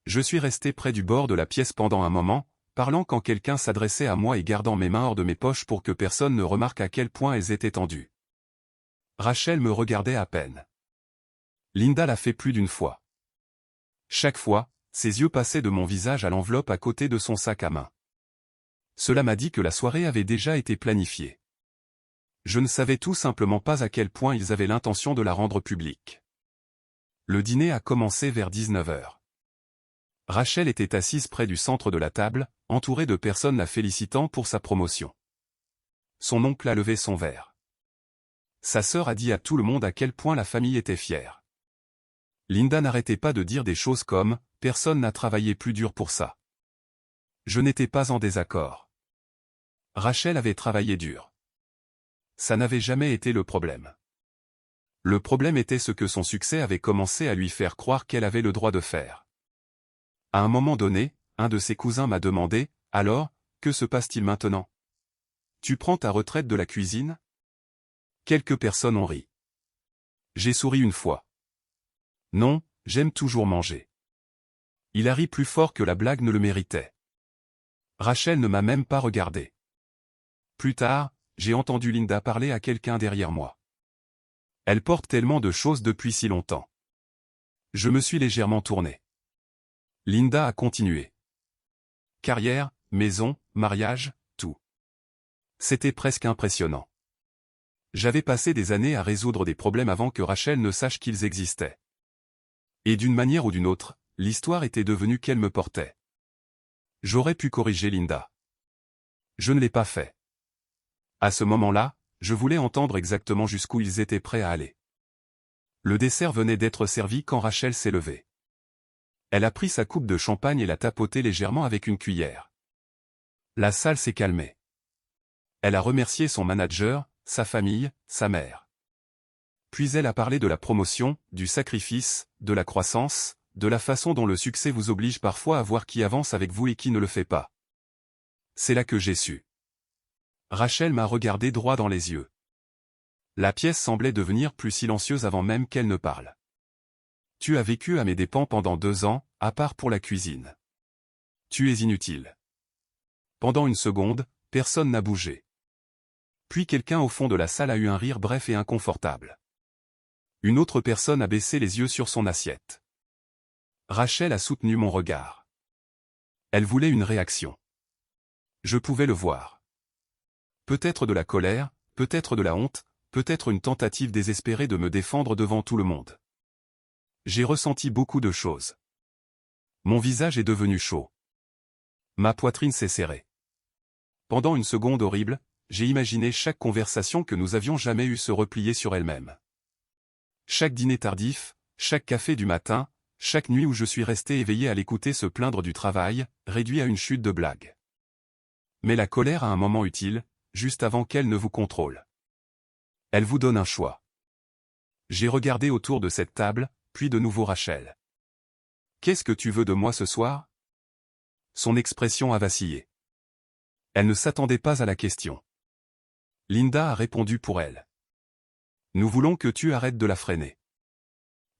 Je suis resté près du bord de la pièce pendant un moment, parlant quand quelqu'un s'adressait à moi et gardant mes mains hors de mes poches pour que personne ne remarque à quel point elles étaient tendues. Rachel me regardait à peine. Linda l'a fait plus d'une fois. Chaque fois, ses yeux passaient de mon visage à l'enveloppe à côté de son sac à main. Cela m'a dit que la soirée avait déjà été planifiée. Je ne savais tout simplement pas à quel point ils avaient l'intention de la rendre publique. Le dîner a commencé vers 19h. Rachel était assise près du centre de la table, entourée de personnes la félicitant pour sa promotion. Son oncle a levé son verre. Sa sœur a dit à tout le monde à quel point la famille était fière. Linda n'arrêtait pas de dire des choses comme « Personne n'a travaillé plus dur pour ça ». Je n'étais pas en désaccord. Rachel avait travaillé dur. Ça n'avait jamais été le problème. Le problème était ce que son succès avait commencé à lui faire croire qu'elle avait le droit de faire. À un moment donné, un de ses cousins m'a demandé « Alors, que se passe-t-il maintenant? Tu prends ta retraite de la cuisine ?» Quelques personnes ont ri. J'ai souri une fois. Non, j'aime toujours manger. Il a ri plus fort que la blague ne le méritait. Rachel ne m'a même pas regardé. Plus tard, j'ai entendu Linda parler à quelqu'un derrière moi. Elle porte tellement de choses depuis si longtemps. Je me suis légèrement tourné. Linda a continué. Carrière, maison, mariage, tout. C'était presque impressionnant. J'avais passé des années à résoudre des problèmes avant que Rachel ne sache qu'ils existaient. Et d'une manière ou d'une autre, l'histoire était devenue qu'elle me portait. J'aurais pu corriger Linda. Je ne l'ai pas fait. À ce moment-là, je voulais entendre exactement jusqu'où ils étaient prêts à aller. Le dessert venait d'être servi quand Rachel s'est levée. Elle a pris sa coupe de champagne et l'a tapotée légèrement avec une cuillère. La salle s'est calmée. Elle a remercié son manager, sa famille, sa mère. Puis elle a parlé de la promotion, du sacrifice, de la croissance, de la façon dont le succès vous oblige parfois à voir qui avance avec vous et qui ne le fait pas. C'est là que j'ai su. Rachel m'a regardé droit dans les yeux. La pièce semblait devenir plus silencieuse avant même qu'elle ne parle. Tu as vécu à mes dépens pendant 2 ans, à part pour la cuisine. Tu es inutile. Pendant une seconde, personne n'a bougé. Puis quelqu'un au fond de la salle a eu un rire bref et inconfortable. Une autre personne a baissé les yeux sur son assiette. Rachel a soutenu mon regard. Elle voulait une réaction. Je pouvais le voir. Peut-être de la colère, peut-être de la honte, peut-être une tentative désespérée de me défendre devant tout le monde. J'ai ressenti beaucoup de choses. Mon visage est devenu chaud. Ma poitrine s'est serrée. Pendant une seconde horrible, j'ai imaginé chaque conversation que nous avions jamais eue se replier sur elle-même. Chaque dîner tardif, chaque café du matin, chaque nuit où je suis resté éveillé à l'écouter se plaindre du travail, réduit à une chute de blagues. Mais la colère a un moment utile, juste avant qu'elle ne vous contrôle. Elle vous donne un choix. J'ai regardé autour de cette table, puis de nouveau Rachel. Qu'est-ce que tu veux de moi ce soir? Son expression a vacillé. Elle ne s'attendait pas à la question. Linda a répondu pour elle. Nous voulons que tu arrêtes de la freiner.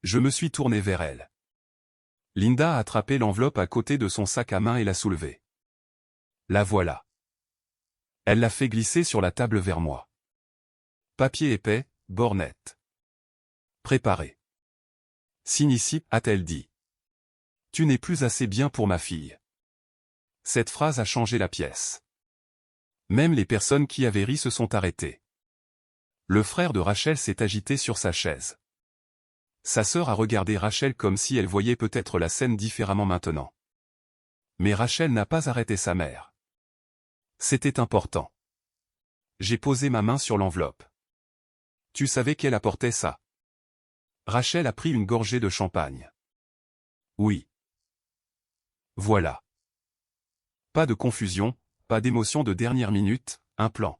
Je me suis tourné vers elle. Linda a attrapé l'enveloppe à côté de son sac à main et l'a soulevée. La voilà. Elle l'a fait glisser sur la table vers moi. Papier épais, bord net. Préparé. Signe ici, a-t-elle dit. Tu n'es plus assez bien pour ma fille. Cette phrase a changé la pièce. Même les personnes qui avaient ri se sont arrêtées. Le frère de Rachel s'est agité sur sa chaise. Sa sœur a regardé Rachel comme si elle voyait peut-être la scène différemment maintenant. Mais Rachel n'a pas arrêté sa mère. C'était important. J'ai posé ma main sur l'enveloppe. Tu savais qu'elle apportait ça? Rachel a pris une gorgée de champagne. Oui. Voilà. Pas de confusion, pas d'émotion de dernière minute, un plan.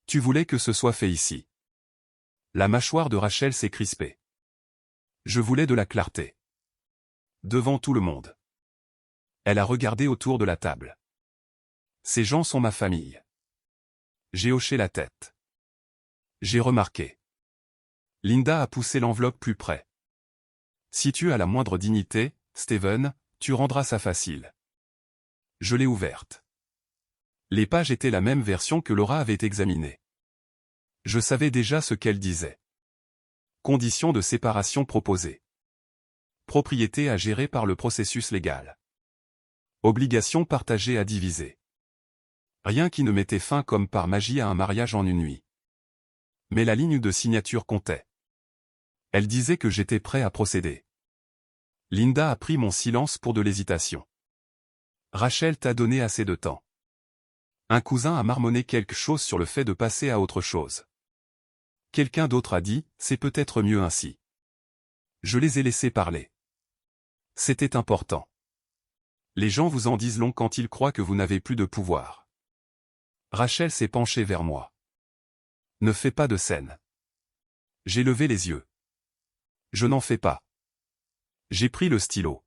Tu voulais que ce soit fait ici. La mâchoire de Rachel s'est crispée. Je voulais de la clarté. Devant tout le monde. Elle a regardé autour de la table. Ces gens sont ma famille. J'ai hoché la tête. J'ai remarqué. Linda a poussé l'enveloppe plus près. Si tu as la moindre dignité, Steven, tu rendras ça facile. Je l'ai ouverte. Les pages étaient la même version que Laura avait examinée. Je savais déjà ce qu'elle disait. Conditions de séparation proposées. Propriété à gérer par le processus légal. Obligation partagée à diviser. Rien qui ne mettait fin comme par magie à un mariage en une nuit. Mais la ligne de signature comptait. Elle disait que j'étais prêt à procéder. Linda a pris mon silence pour de l'hésitation. Rachel t'a donné assez de temps. Un cousin a marmonné quelque chose sur le fait de passer à autre chose. Quelqu'un d'autre a dit, c'est peut-être mieux ainsi. Je les ai laissés parler. C'était important. Les gens vous en disent long quand ils croient que vous n'avez plus de pouvoir. Rachel s'est penchée vers moi. Ne fais pas de scène. J'ai levé les yeux. Je n'en fais pas. J'ai pris le stylo.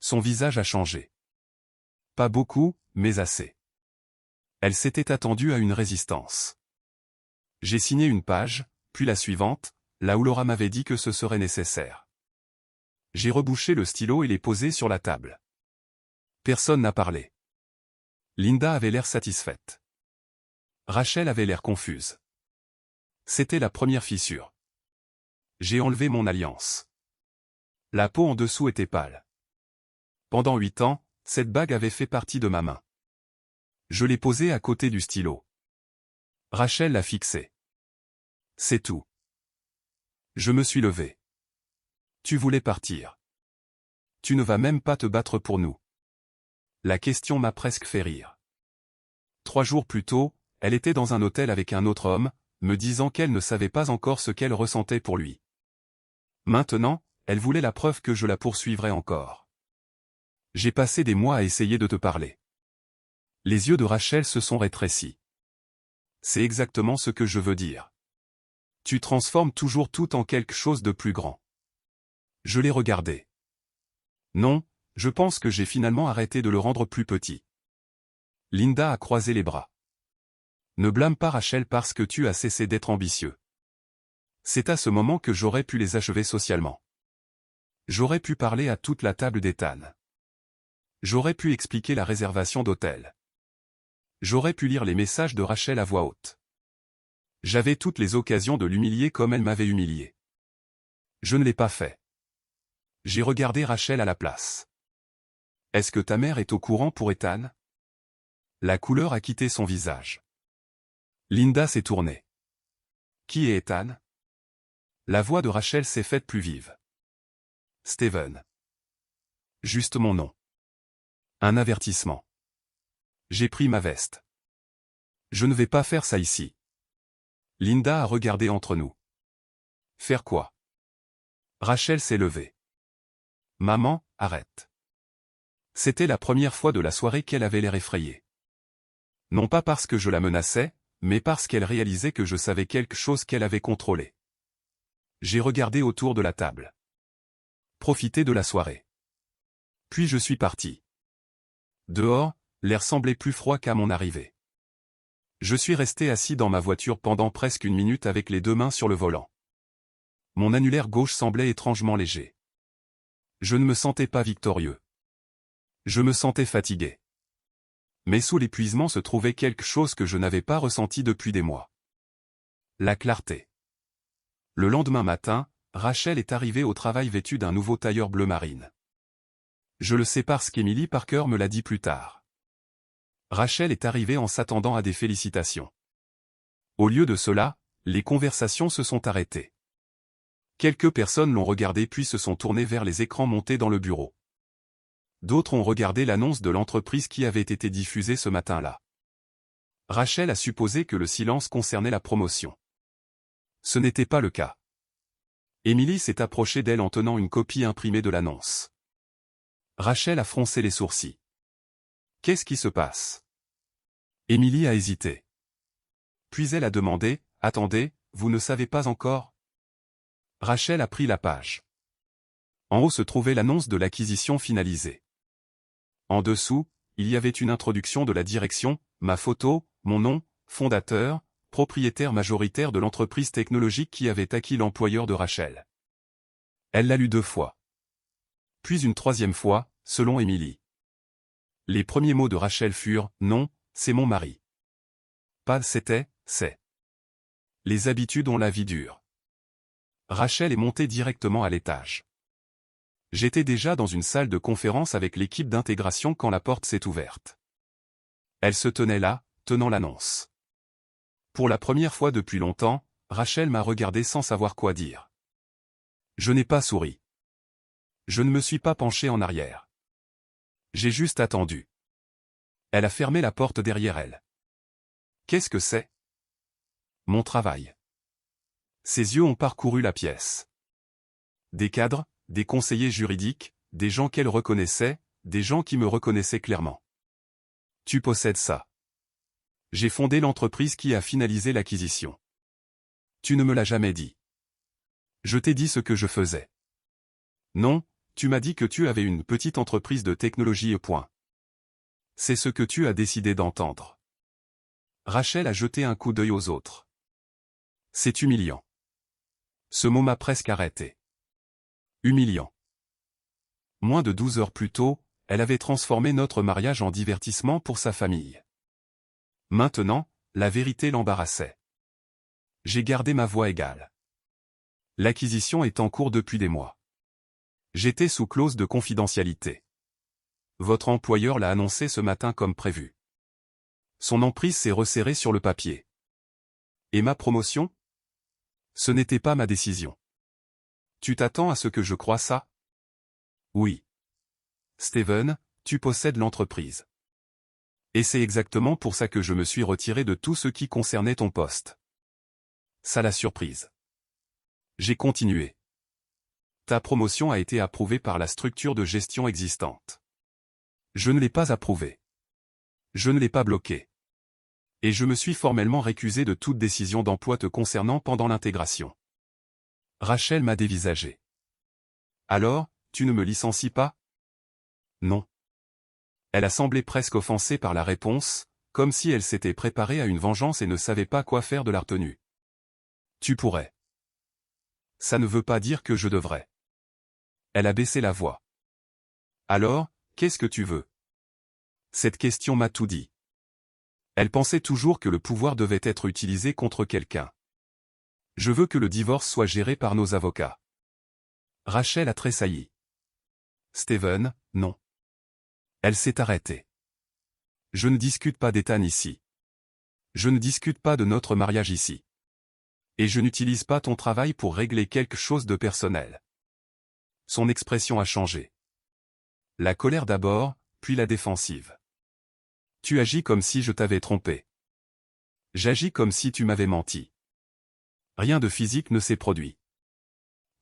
Son visage a changé. Pas beaucoup, mais assez. Elle s'était attendue à une résistance. J'ai signé une page, puis la suivante, là où Laura m'avait dit que ce serait nécessaire. J'ai rebouché le stylo et l'ai posé sur la table. Personne n'a parlé. Linda avait l'air satisfaite. Rachel avait l'air confuse. C'était la première fissure. J'ai enlevé mon alliance. La peau en dessous était pâle. Pendant 8 ans, cette bague avait fait partie de ma main. Je l'ai posée à côté du stylo. Rachel l'a fixée. C'est tout. Je me suis levé. Tu voulais partir. Tu ne vas même pas te battre pour nous. La question m'a presque fait rire. 3 jours plus tôt, elle était dans un hôtel avec un autre homme, me disant qu'elle ne savait pas encore ce qu'elle ressentait pour lui. Maintenant, elle voulait la preuve que je la poursuivrais encore. J'ai passé des mois à essayer de te parler. Les yeux de Rachel se sont rétrécis. C'est exactement ce que je veux dire. Tu transformes toujours tout en quelque chose de plus grand. Je l'ai regardé. Non, je pense que j'ai finalement arrêté de le rendre plus petit. Linda a croisé les bras. Ne blâme pas Rachel parce que tu as cessé d'être ambitieux. C'est à ce moment que j'aurais pu les achever socialement. J'aurais pu parler à toute la table d'Ethan. J'aurais pu expliquer la réservation d'hôtel. J'aurais pu lire les messages de Rachel à voix haute. J'avais toutes les occasions de l'humilier comme elle m'avait humilié. Je ne l'ai pas fait. J'ai regardé Rachel à la place. Est-ce que ta mère est au courant pour Ethan? La couleur a quitté son visage. Linda s'est tournée. Qui est Ethan? La voix de Rachel s'est faite plus vive. Steven. Juste mon nom. Un avertissement. J'ai pris ma veste. Je ne vais pas faire ça ici. Linda a regardé entre nous. Faire quoi? Rachel s'est levée. Maman, arrête. C'était la première fois de la soirée qu'elle avait l'air effrayée. Non pas parce que je la menaçais, mais parce qu'elle réalisait que je savais quelque chose qu'elle avait contrôlé. J'ai regardé autour de la table. Profiter de la soirée. Puis je suis parti. Dehors, l'air semblait plus froid qu'à mon arrivée. Je suis resté assis dans ma voiture pendant presque 1 minute avec les 2 mains sur le volant. Mon annulaire gauche semblait étrangement léger. Je ne me sentais pas victorieux. Je me sentais fatigué. Mais sous l'épuisement se trouvait quelque chose que je n'avais pas ressenti depuis des mois. La clarté. Le lendemain matin, Rachel est arrivée au travail vêtue d'un nouveau tailleur bleu marine. Je le sais parce qu'Emily Parker me l'a dit plus tard. Rachel est arrivée en s'attendant à des félicitations. Au lieu de cela, les conversations se sont arrêtées. Quelques personnes l'ont regardée puis se sont tournées vers les écrans montés dans le bureau. D'autres ont regardé l'annonce de l'entreprise qui avait été diffusée ce matin-là. Rachel a supposé que le silence concernait la promotion. Ce n'était pas le cas. Emily s'est approchée d'elle en tenant une copie imprimée de l'annonce. Rachel a froncé les sourcils. Qu'est-ce qui se passe? Emily a hésité. Puis elle a demandé, attendez, vous ne savez pas encore? Rachel a pris la page. En haut se trouvait l'annonce de l'acquisition finalisée. En dessous, il y avait une introduction de la direction, ma photo, mon nom, fondateur, propriétaire majoritaire de l'entreprise technologique qui avait acquis l'employeur de Rachel. Elle l'a lu 2 fois. Puis une 3e fois, selon Emily. Les premiers mots de Rachel furent « Non, c'est mon mari ». Pas « c'était », c'est. Les habitudes ont la vie dure. Rachel est montée directement à l'étage. J'étais déjà dans une salle de conférence avec l'équipe d'intégration quand la porte s'est ouverte. Elle se tenait là, tenant l'annonce. Pour la première fois depuis longtemps, Rachel m'a regardé sans savoir quoi dire. Je n'ai pas souri. Je ne me suis pas penché en arrière. J'ai juste attendu. Elle a fermé la porte derrière elle. Qu'est-ce que c'est? Mon travail. Ses yeux ont parcouru la pièce. Des cadres, des conseillers juridiques, des gens qu'elle reconnaissait, des gens qui me reconnaissaient clairement. Tu possèdes ça. J'ai fondé l'entreprise qui a finalisé l'acquisition. Tu ne me l'as jamais dit. Je t'ai dit ce que je faisais. Non, tu m'as dit que tu avais une petite entreprise de technologie et point. C'est ce que tu as décidé d'entendre. Rachel a jeté un coup d'œil aux autres. C'est humiliant. Ce mot m'a presque arrêté. Humiliant. Moins de 12 heures plus tôt, elle avait transformé notre mariage en divertissement pour sa famille. Maintenant, la vérité l'embarrassait. J'ai gardé ma voix égale. L'acquisition est en cours depuis des mois. J'étais sous clause de confidentialité. Votre employeur l'a annoncé ce matin comme prévu. Son emprise s'est resserrée sur le papier. Et ma promotion? Ce n'était pas ma décision. Tu t'attends à ce que je croie ça? Oui. Steven, tu possèdes l'entreprise. Et c'est exactement pour ça que je me suis retiré de tout ce qui concernait ton poste. Ça l'a surprise. J'ai continué. Ta promotion a été approuvée par la structure de gestion existante. Je ne l'ai pas approuvée. Je ne l'ai pas bloquée. Et je me suis formellement récusé de toute décision d'emploi te concernant pendant l'intégration. Rachel m'a dévisagé. Alors, tu ne me licencies pas? Non. Elle a semblé presque offensée par la réponse, comme si elle s'était préparée à une vengeance et ne savait pas quoi faire de la retenue. Tu pourrais. Ça ne veut pas dire que je devrais. Elle a baissé la voix. Alors, qu'est-ce que tu veux? Cette question m'a tout dit. Elle pensait toujours que le pouvoir devait être utilisé contre quelqu'un. Je veux que le divorce soit géré par nos avocats. Rachel a tressailli. Steven, non. Elle s'est arrêtée. Je ne discute pas d'Ethan ici. Je ne discute pas de notre mariage ici. Et je n'utilise pas ton travail pour régler quelque chose de personnel. Son expression a changé. La colère d'abord, puis la défensive. Tu agis comme si je t'avais trompé. J'agis comme si tu m'avais menti. Rien de physique ne s'est produit.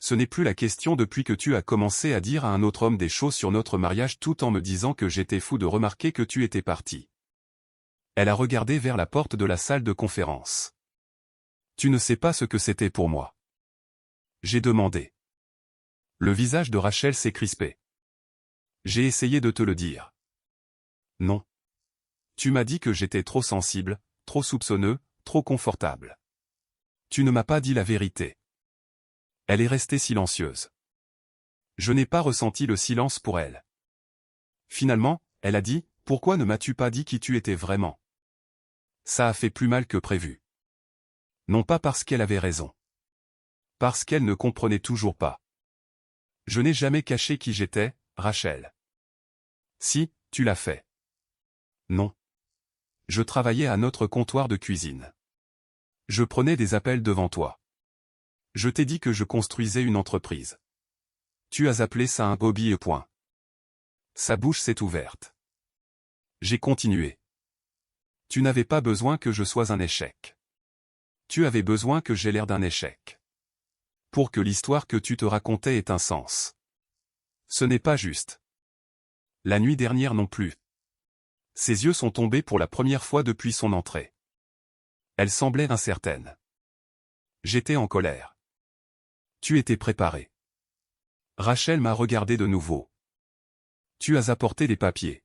Ce n'est plus la question depuis que tu as commencé à dire à un autre homme des choses sur notre mariage tout en me disant que j'étais fou de remarquer que tu étais parti. Elle a regardé vers la porte de la salle de conférence. Tu ne sais pas ce que c'était pour moi. J'ai demandé. Le visage de Rachel s'est crispé. J'ai essayé de te le dire. Non. Tu m'as dit que j'étais trop sensible, trop soupçonneux, trop confortable. Tu ne m'as pas dit la vérité. Elle est restée silencieuse. Je n'ai pas ressenti le silence pour elle. Finalement, elle a dit, « Pourquoi ne m'as-tu pas dit qui tu étais vraiment ?» Ça a fait plus mal que prévu. Non pas parce qu'elle avait raison. Parce qu'elle ne comprenait toujours pas. Je n'ai jamais caché qui j'étais, Rachel. Si, tu l'as fait. Non. Je travaillais à notre comptoir de cuisine. Je prenais des appels devant toi. Je t'ai dit que je construisais une entreprise. Tu as appelé ça un hobby et point. Sa bouche s'est ouverte. J'ai continué. Tu n'avais pas besoin que je sois un échec. Tu avais besoin que j'aie l'air d'un échec. Pour que l'histoire que tu te racontais ait un sens. Ce n'est pas juste. La nuit dernière non plus. Ses yeux sont tombés pour la première fois depuis son entrée. Elle semblait incertaine. J'étais en colère. Tu étais préparé. Rachel m'a regardé de nouveau. Tu as apporté des papiers.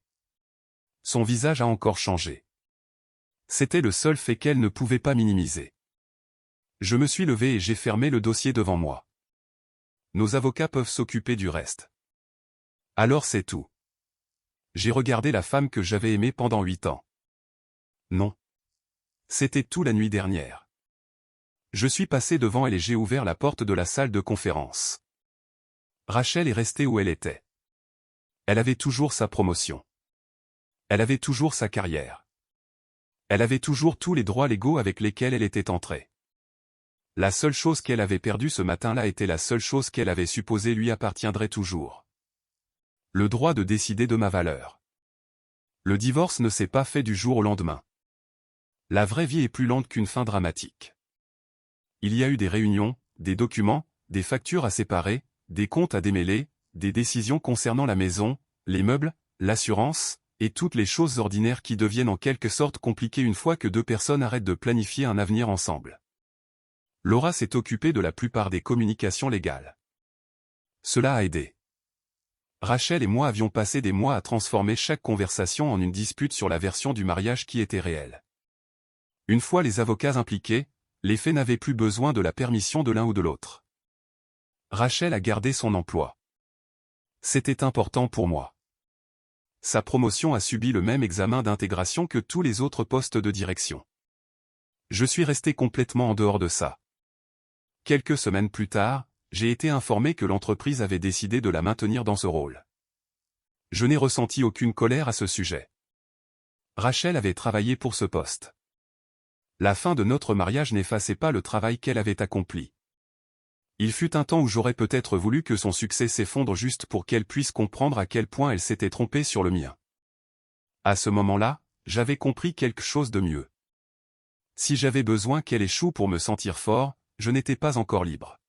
Son visage a encore changé. C'était le seul fait qu'elle ne pouvait pas minimiser. Je me suis levé et j'ai fermé le dossier devant moi. Nos avocats peuvent s'occuper du reste. Alors c'est tout. J'ai regardé la femme que j'avais aimée pendant 8 ans. Non. C'était tout la nuit dernière. Je suis passé devant elle et j'ai ouvert la porte de la salle de conférence. Rachel est restée où elle était. Elle avait toujours sa promotion. Elle avait toujours sa carrière. Elle avait toujours tous les droits légaux avec lesquels elle était entrée. La seule chose qu'elle avait perdue ce matin-là était la seule chose qu'elle avait supposée lui appartiendrait toujours. Le droit de décider de ma valeur. Le divorce ne s'est pas fait du jour au lendemain. La vraie vie est plus lente qu'une fin dramatique. Il y a eu des réunions, des documents, des factures à séparer, des comptes à démêler, des décisions concernant la maison, les meubles, l'assurance, et toutes les choses ordinaires qui deviennent en quelque sorte compliquées une fois que deux personnes arrêtent de planifier un avenir ensemble. Laura s'est occupée de la plupart des communications légales. Cela a aidé. Rachel et moi avions passé des mois à transformer chaque conversation en une dispute sur la version du mariage qui était réelle. Une fois les avocats impliqués, les faits n'avaient plus besoin de la permission de l'un ou de l'autre. Rachel a gardé son emploi. C'était important pour moi. Sa promotion a subi le même examen d'intégration que tous les autres postes de direction. Je suis resté complètement en dehors de ça. Quelques semaines plus tard, j'ai été informé que l'entreprise avait décidé de la maintenir dans ce rôle. Je n'ai ressenti aucune colère à ce sujet. Rachel avait travaillé pour ce poste. La fin de notre mariage n'effaçait pas le travail qu'elle avait accompli. Il fut un temps où j'aurais peut-être voulu que son succès s'effondre juste pour qu'elle puisse comprendre à quel point elle s'était trompée sur le mien. À ce moment-là, j'avais compris quelque chose de mieux. Si j'avais besoin qu'elle échoue pour me sentir fort, je n'étais pas encore libre.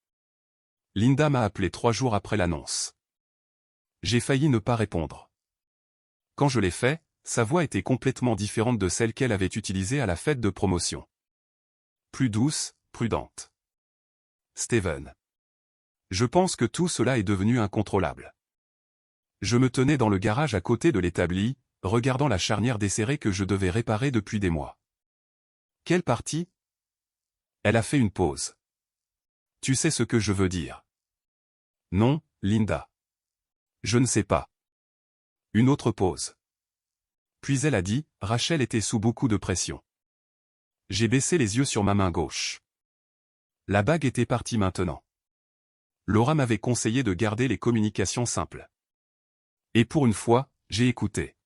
Linda m'a appelé 3 jours après l'annonce. J'ai failli ne pas répondre. Quand je l'ai fait, sa voix était complètement différente de celle qu'elle avait utilisée à la fête de promotion. Plus douce, prudente. Steven. Je pense que tout cela est devenu incontrôlable. Je me tenais dans le garage à côté de l'établi, regardant la charnière desserrée que je devais réparer depuis des mois. Quelle partie? Elle a fait une pause. Tu sais ce que je veux dire. Non, Linda. Je ne sais pas. Une autre pause. Puis elle a dit, Rachel était sous beaucoup de pression. J'ai baissé les yeux sur ma main gauche. La bague était partie maintenant. Laura m'avait conseillé de garder les communications simples. Et pour une fois, j'ai écouté.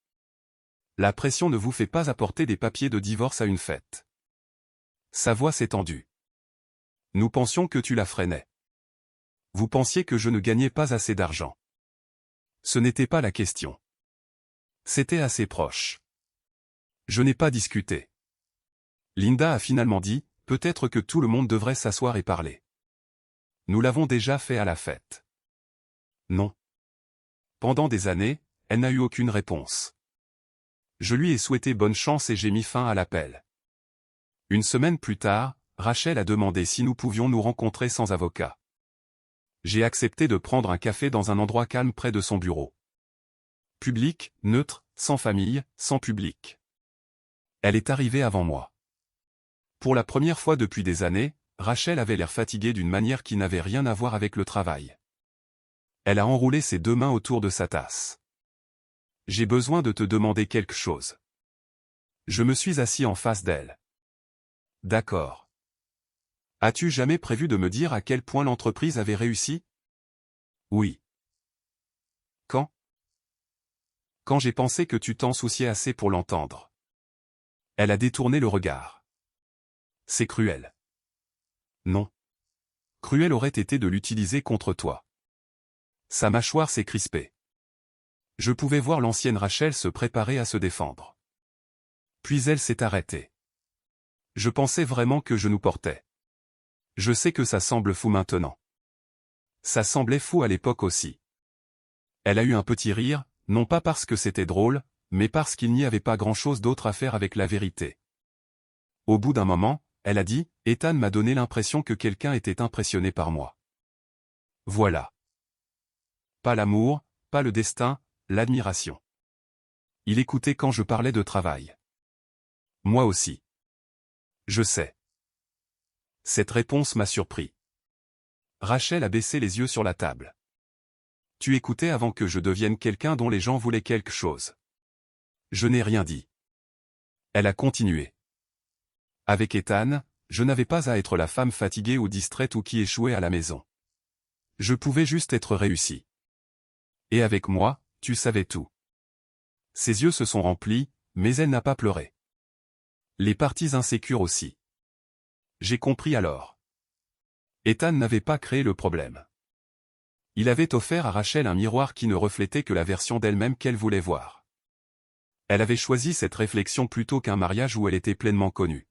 La pression ne vous fait pas apporter des papiers de divorce à une fête. Sa voix s'est tendue. Nous pensions que tu la freinais. Vous pensiez que je ne gagnais pas assez d'argent. Ce n'était pas la question. C'était assez proche. Je n'ai pas discuté. Linda a finalement dit, peut-être que tout le monde devrait s'asseoir et parler. Nous l'avons déjà fait à la fête. Non. Pendant des années, elle n'a eu aucune réponse. Je lui ai souhaité bonne chance et j'ai mis fin à l'appel. Une semaine plus tard, Rachel a demandé si nous pouvions nous rencontrer sans avocat. J'ai accepté de prendre un café dans un endroit calme près de son bureau. Public, neutre, sans famille, sans public. Elle est arrivée avant moi. Pour la première fois depuis des années, Rachel avait l'air fatiguée d'une manière qui n'avait rien à voir avec le travail. Elle a enroulé ses 2 mains autour de sa tasse. J'ai besoin de te demander quelque chose. Je me suis assis en face d'elle. D'accord. As-tu jamais prévu de me dire à quel point l'entreprise avait réussi? Oui. Quand? Quand j'ai pensé que tu t'en souciais assez pour l'entendre. Elle a détourné le regard. C'est cruel. Non. Cruel aurait été de l'utiliser contre toi. Sa mâchoire s'est crispée. Je pouvais voir l'ancienne Rachel se préparer à se défendre. Puis elle s'est arrêtée. Je pensais vraiment que je nous portais. Je sais que ça semble fou maintenant. Ça semblait fou à l'époque aussi. Elle a eu un petit rire, non pas parce que c'était drôle, mais parce qu'il n'y avait pas grand-chose d'autre à faire avec la vérité. Au bout d'un moment, elle a dit, Ethan m'a donné l'impression que quelqu'un était impressionné par moi. Voilà. Pas l'amour, pas le destin, l'admiration. Il écoutait quand je parlais de travail. Moi aussi. Je sais. Cette réponse m'a surpris. Rachel a baissé les yeux sur la table. Tu écoutais avant que je devienne quelqu'un dont les gens voulaient quelque chose. Je n'ai rien dit. Elle a continué. Avec Ethan, je n'avais pas à être la femme fatiguée ou distraite ou qui échouait à la maison. Je pouvais juste être réussi. Et avec moi, tu savais tout. Ses yeux se sont remplis, mais elle n'a pas pleuré. Les parties insécures aussi. J'ai compris alors. Ethan n'avait pas créé le problème. Il avait offert à Rachel un miroir qui ne reflétait que la version d'elle-même qu'elle voulait voir. Elle avait choisi cette réflexion plutôt qu'un mariage où elle était pleinement connue.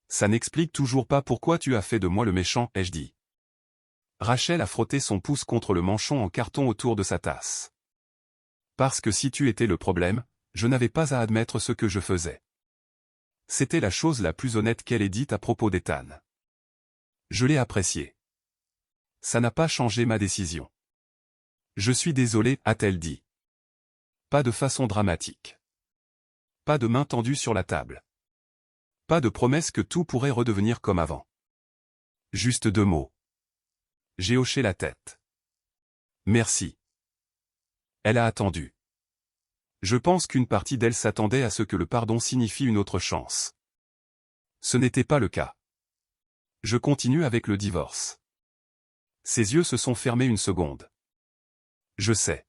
Ça n'explique toujours pas pourquoi tu as fait de moi le méchant, ai-je dit. Rachel a frotté son pouce contre le manchon en carton autour de sa tasse. Parce que si tu étais le problème, je n'avais pas à admettre ce que je faisais. C'était la chose la plus honnête qu'elle ait dite à propos d'Ethan. Je l'ai apprécié. Ça n'a pas changé ma décision. Je suis désolé, a-t-elle dit. Pas de façon dramatique. Pas de main tendue sur la table. Pas de promesse que tout pourrait redevenir comme avant. Juste 2 mots. J'ai hoché la tête. Merci. Elle a attendu. Je pense qu'une partie d'elle s'attendait à ce que le pardon signifie une autre chance. Ce n'était pas le cas. Je continue avec le divorce. Ses yeux se sont fermés une seconde. Je sais.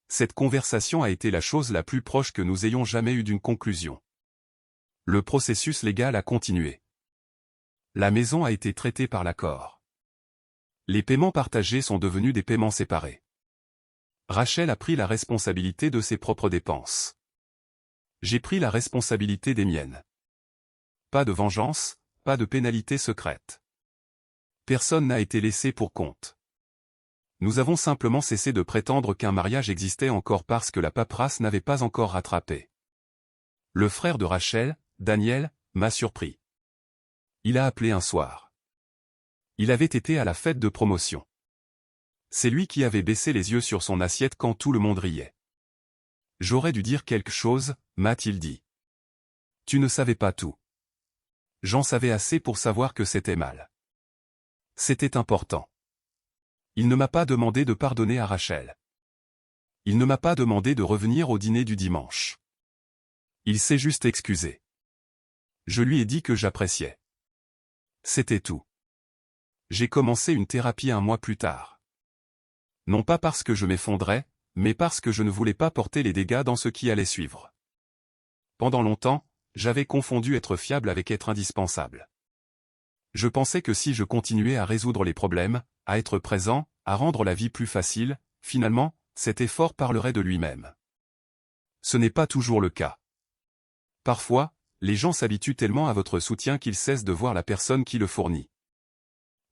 Cette conversation a été la chose la plus proche que nous ayons jamais eue d'une conclusion. Le processus légal a continué. La maison a été traitée par l'accord. Les paiements partagés sont devenus des paiements séparés. Rachel a pris la responsabilité de ses propres dépenses. J'ai pris la responsabilité des miennes. Pas de vengeance, pas de pénalité secrète. Personne n'a été laissé pour compte. Nous avons simplement cessé de prétendre qu'un mariage existait encore parce que la paperasse n'avait pas encore rattrapé. Le frère de Rachel, Daniel, m'a surpris. Il a appelé un soir. Il avait été à la fête de promotion. C'est lui qui avait baissé les yeux sur son assiette quand tout le monde riait. J'aurais dû dire quelque chose, m'a-t-il dit. Tu ne savais pas tout. J'en savais assez pour savoir que c'était mal. C'était important. Il ne m'a pas demandé de pardonner à Rachel. Il ne m'a pas demandé de revenir au dîner du dimanche. Il s'est juste excusé. Je lui ai dit que j'appréciais. C'était tout. J'ai commencé une thérapie un mois plus tard. Non pas parce que je m'effondrais, mais parce que je ne voulais pas porter les dégâts dans ce qui allait suivre. Pendant longtemps, j'avais confondu être fiable avec être indispensable. Je pensais que si je continuais à résoudre les problèmes, à être présent, à rendre la vie plus facile, finalement, cet effort parlerait de lui-même. Ce n'est pas toujours le cas. Parfois, les gens s'habituent tellement à votre soutien qu'ils cessent de voir la personne qui le fournit.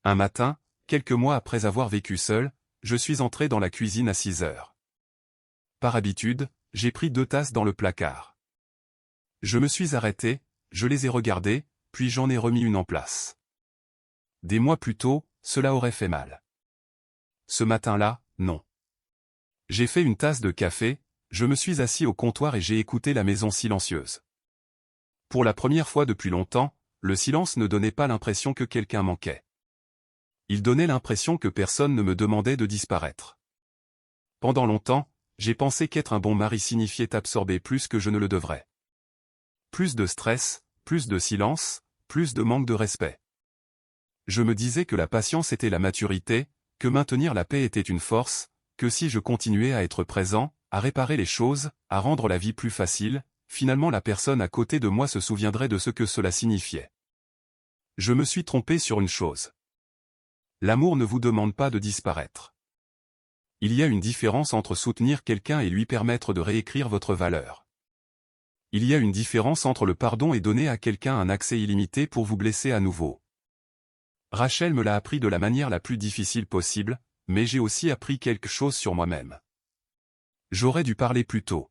Un matin, quelques mois après avoir vécu seul, je suis entré dans la cuisine à 6 heures. Par habitude, j'ai pris 2 tasses dans le placard. Je me suis arrêté, je les ai regardées, puis j'en ai remis une en place. Des mois plus tôt, cela aurait fait mal. Ce matin-là, non. J'ai fait une tasse de café, je me suis assis au comptoir et j'ai écouté la maison silencieuse. Pour la première fois depuis longtemps, le silence ne donnait pas l'impression que quelqu'un manquait. Il donnait l'impression que personne ne me demandait de disparaître. Pendant longtemps, j'ai pensé qu'être un bon mari signifiait absorber plus que je ne le devrais. Plus de stress, plus de silence, plus de manque de respect. Je me disais que la patience était la maturité, que maintenir la paix était une force, que si je continuais à être présent, à réparer les choses, à rendre la vie plus facile, finalement la personne à côté de moi se souviendrait de ce que cela signifiait. Je me suis trompé sur une chose. L'amour ne vous demande pas de disparaître. Il y a une différence entre soutenir quelqu'un et lui permettre de réécrire votre valeur. Il y a une différence entre le pardon et donner à quelqu'un un accès illimité pour vous blesser à nouveau. Rachel me l'a appris de la manière la plus difficile possible, mais j'ai aussi appris quelque chose sur moi-même. J'aurais dû parler plus tôt.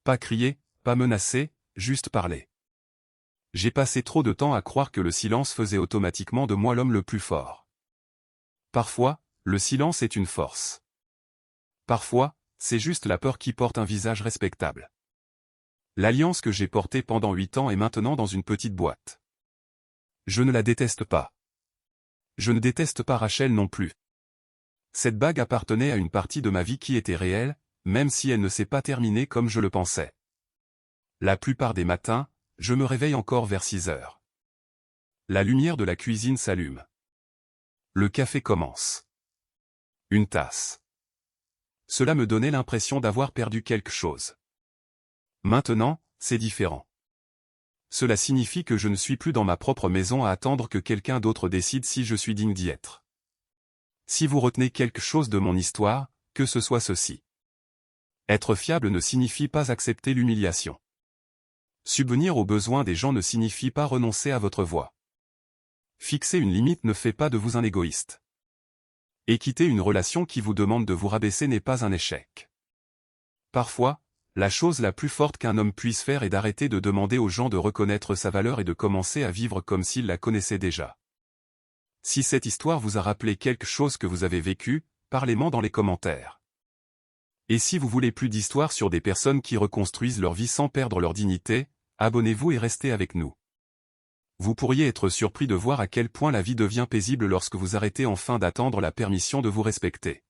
Pas crier, pas menacer, juste parler. J'ai passé trop de temps à croire que le silence faisait automatiquement de moi l'homme le plus fort. Parfois, le silence est une force. Parfois, c'est juste la peur qui porte un visage respectable. L'alliance que j'ai portée pendant 8 ans est maintenant dans une petite boîte. Je ne la déteste pas. Je ne déteste pas Rachel non plus. Cette bague appartenait à une partie de ma vie qui était réelle, même si elle ne s'est pas terminée comme je le pensais. La plupart des matins, je me réveille encore vers 6 heures. La lumière de la cuisine s'allume. Le café commence. Une tasse. Cela me donnait l'impression d'avoir perdu quelque chose. Maintenant, c'est différent. Cela signifie que je ne suis plus dans ma propre maison à attendre que quelqu'un d'autre décide si je suis digne d'y être. Si vous retenez quelque chose de mon histoire, que ce soit ceci. Être fiable ne signifie pas accepter l'humiliation. Subvenir aux besoins des gens ne signifie pas renoncer à votre voix. Fixer une limite ne fait pas de vous un égoïste. Et quitter une relation qui vous demande de vous rabaisser n'est pas un échec. Parfois, la chose la plus forte qu'un homme puisse faire est d'arrêter de demander aux gens de reconnaître sa valeur et de commencer à vivre comme s'il la connaissait déjà. Si cette histoire vous a rappelé quelque chose que vous avez vécu, parlez-moi dans les commentaires. Et si vous voulez plus d'histoires sur des personnes qui reconstruisent leur vie sans perdre leur dignité, abonnez-vous et restez avec nous. Vous pourriez être surpris de voir à quel point la vie devient paisible lorsque vous arrêtez enfin d'attendre la permission de vous respecter.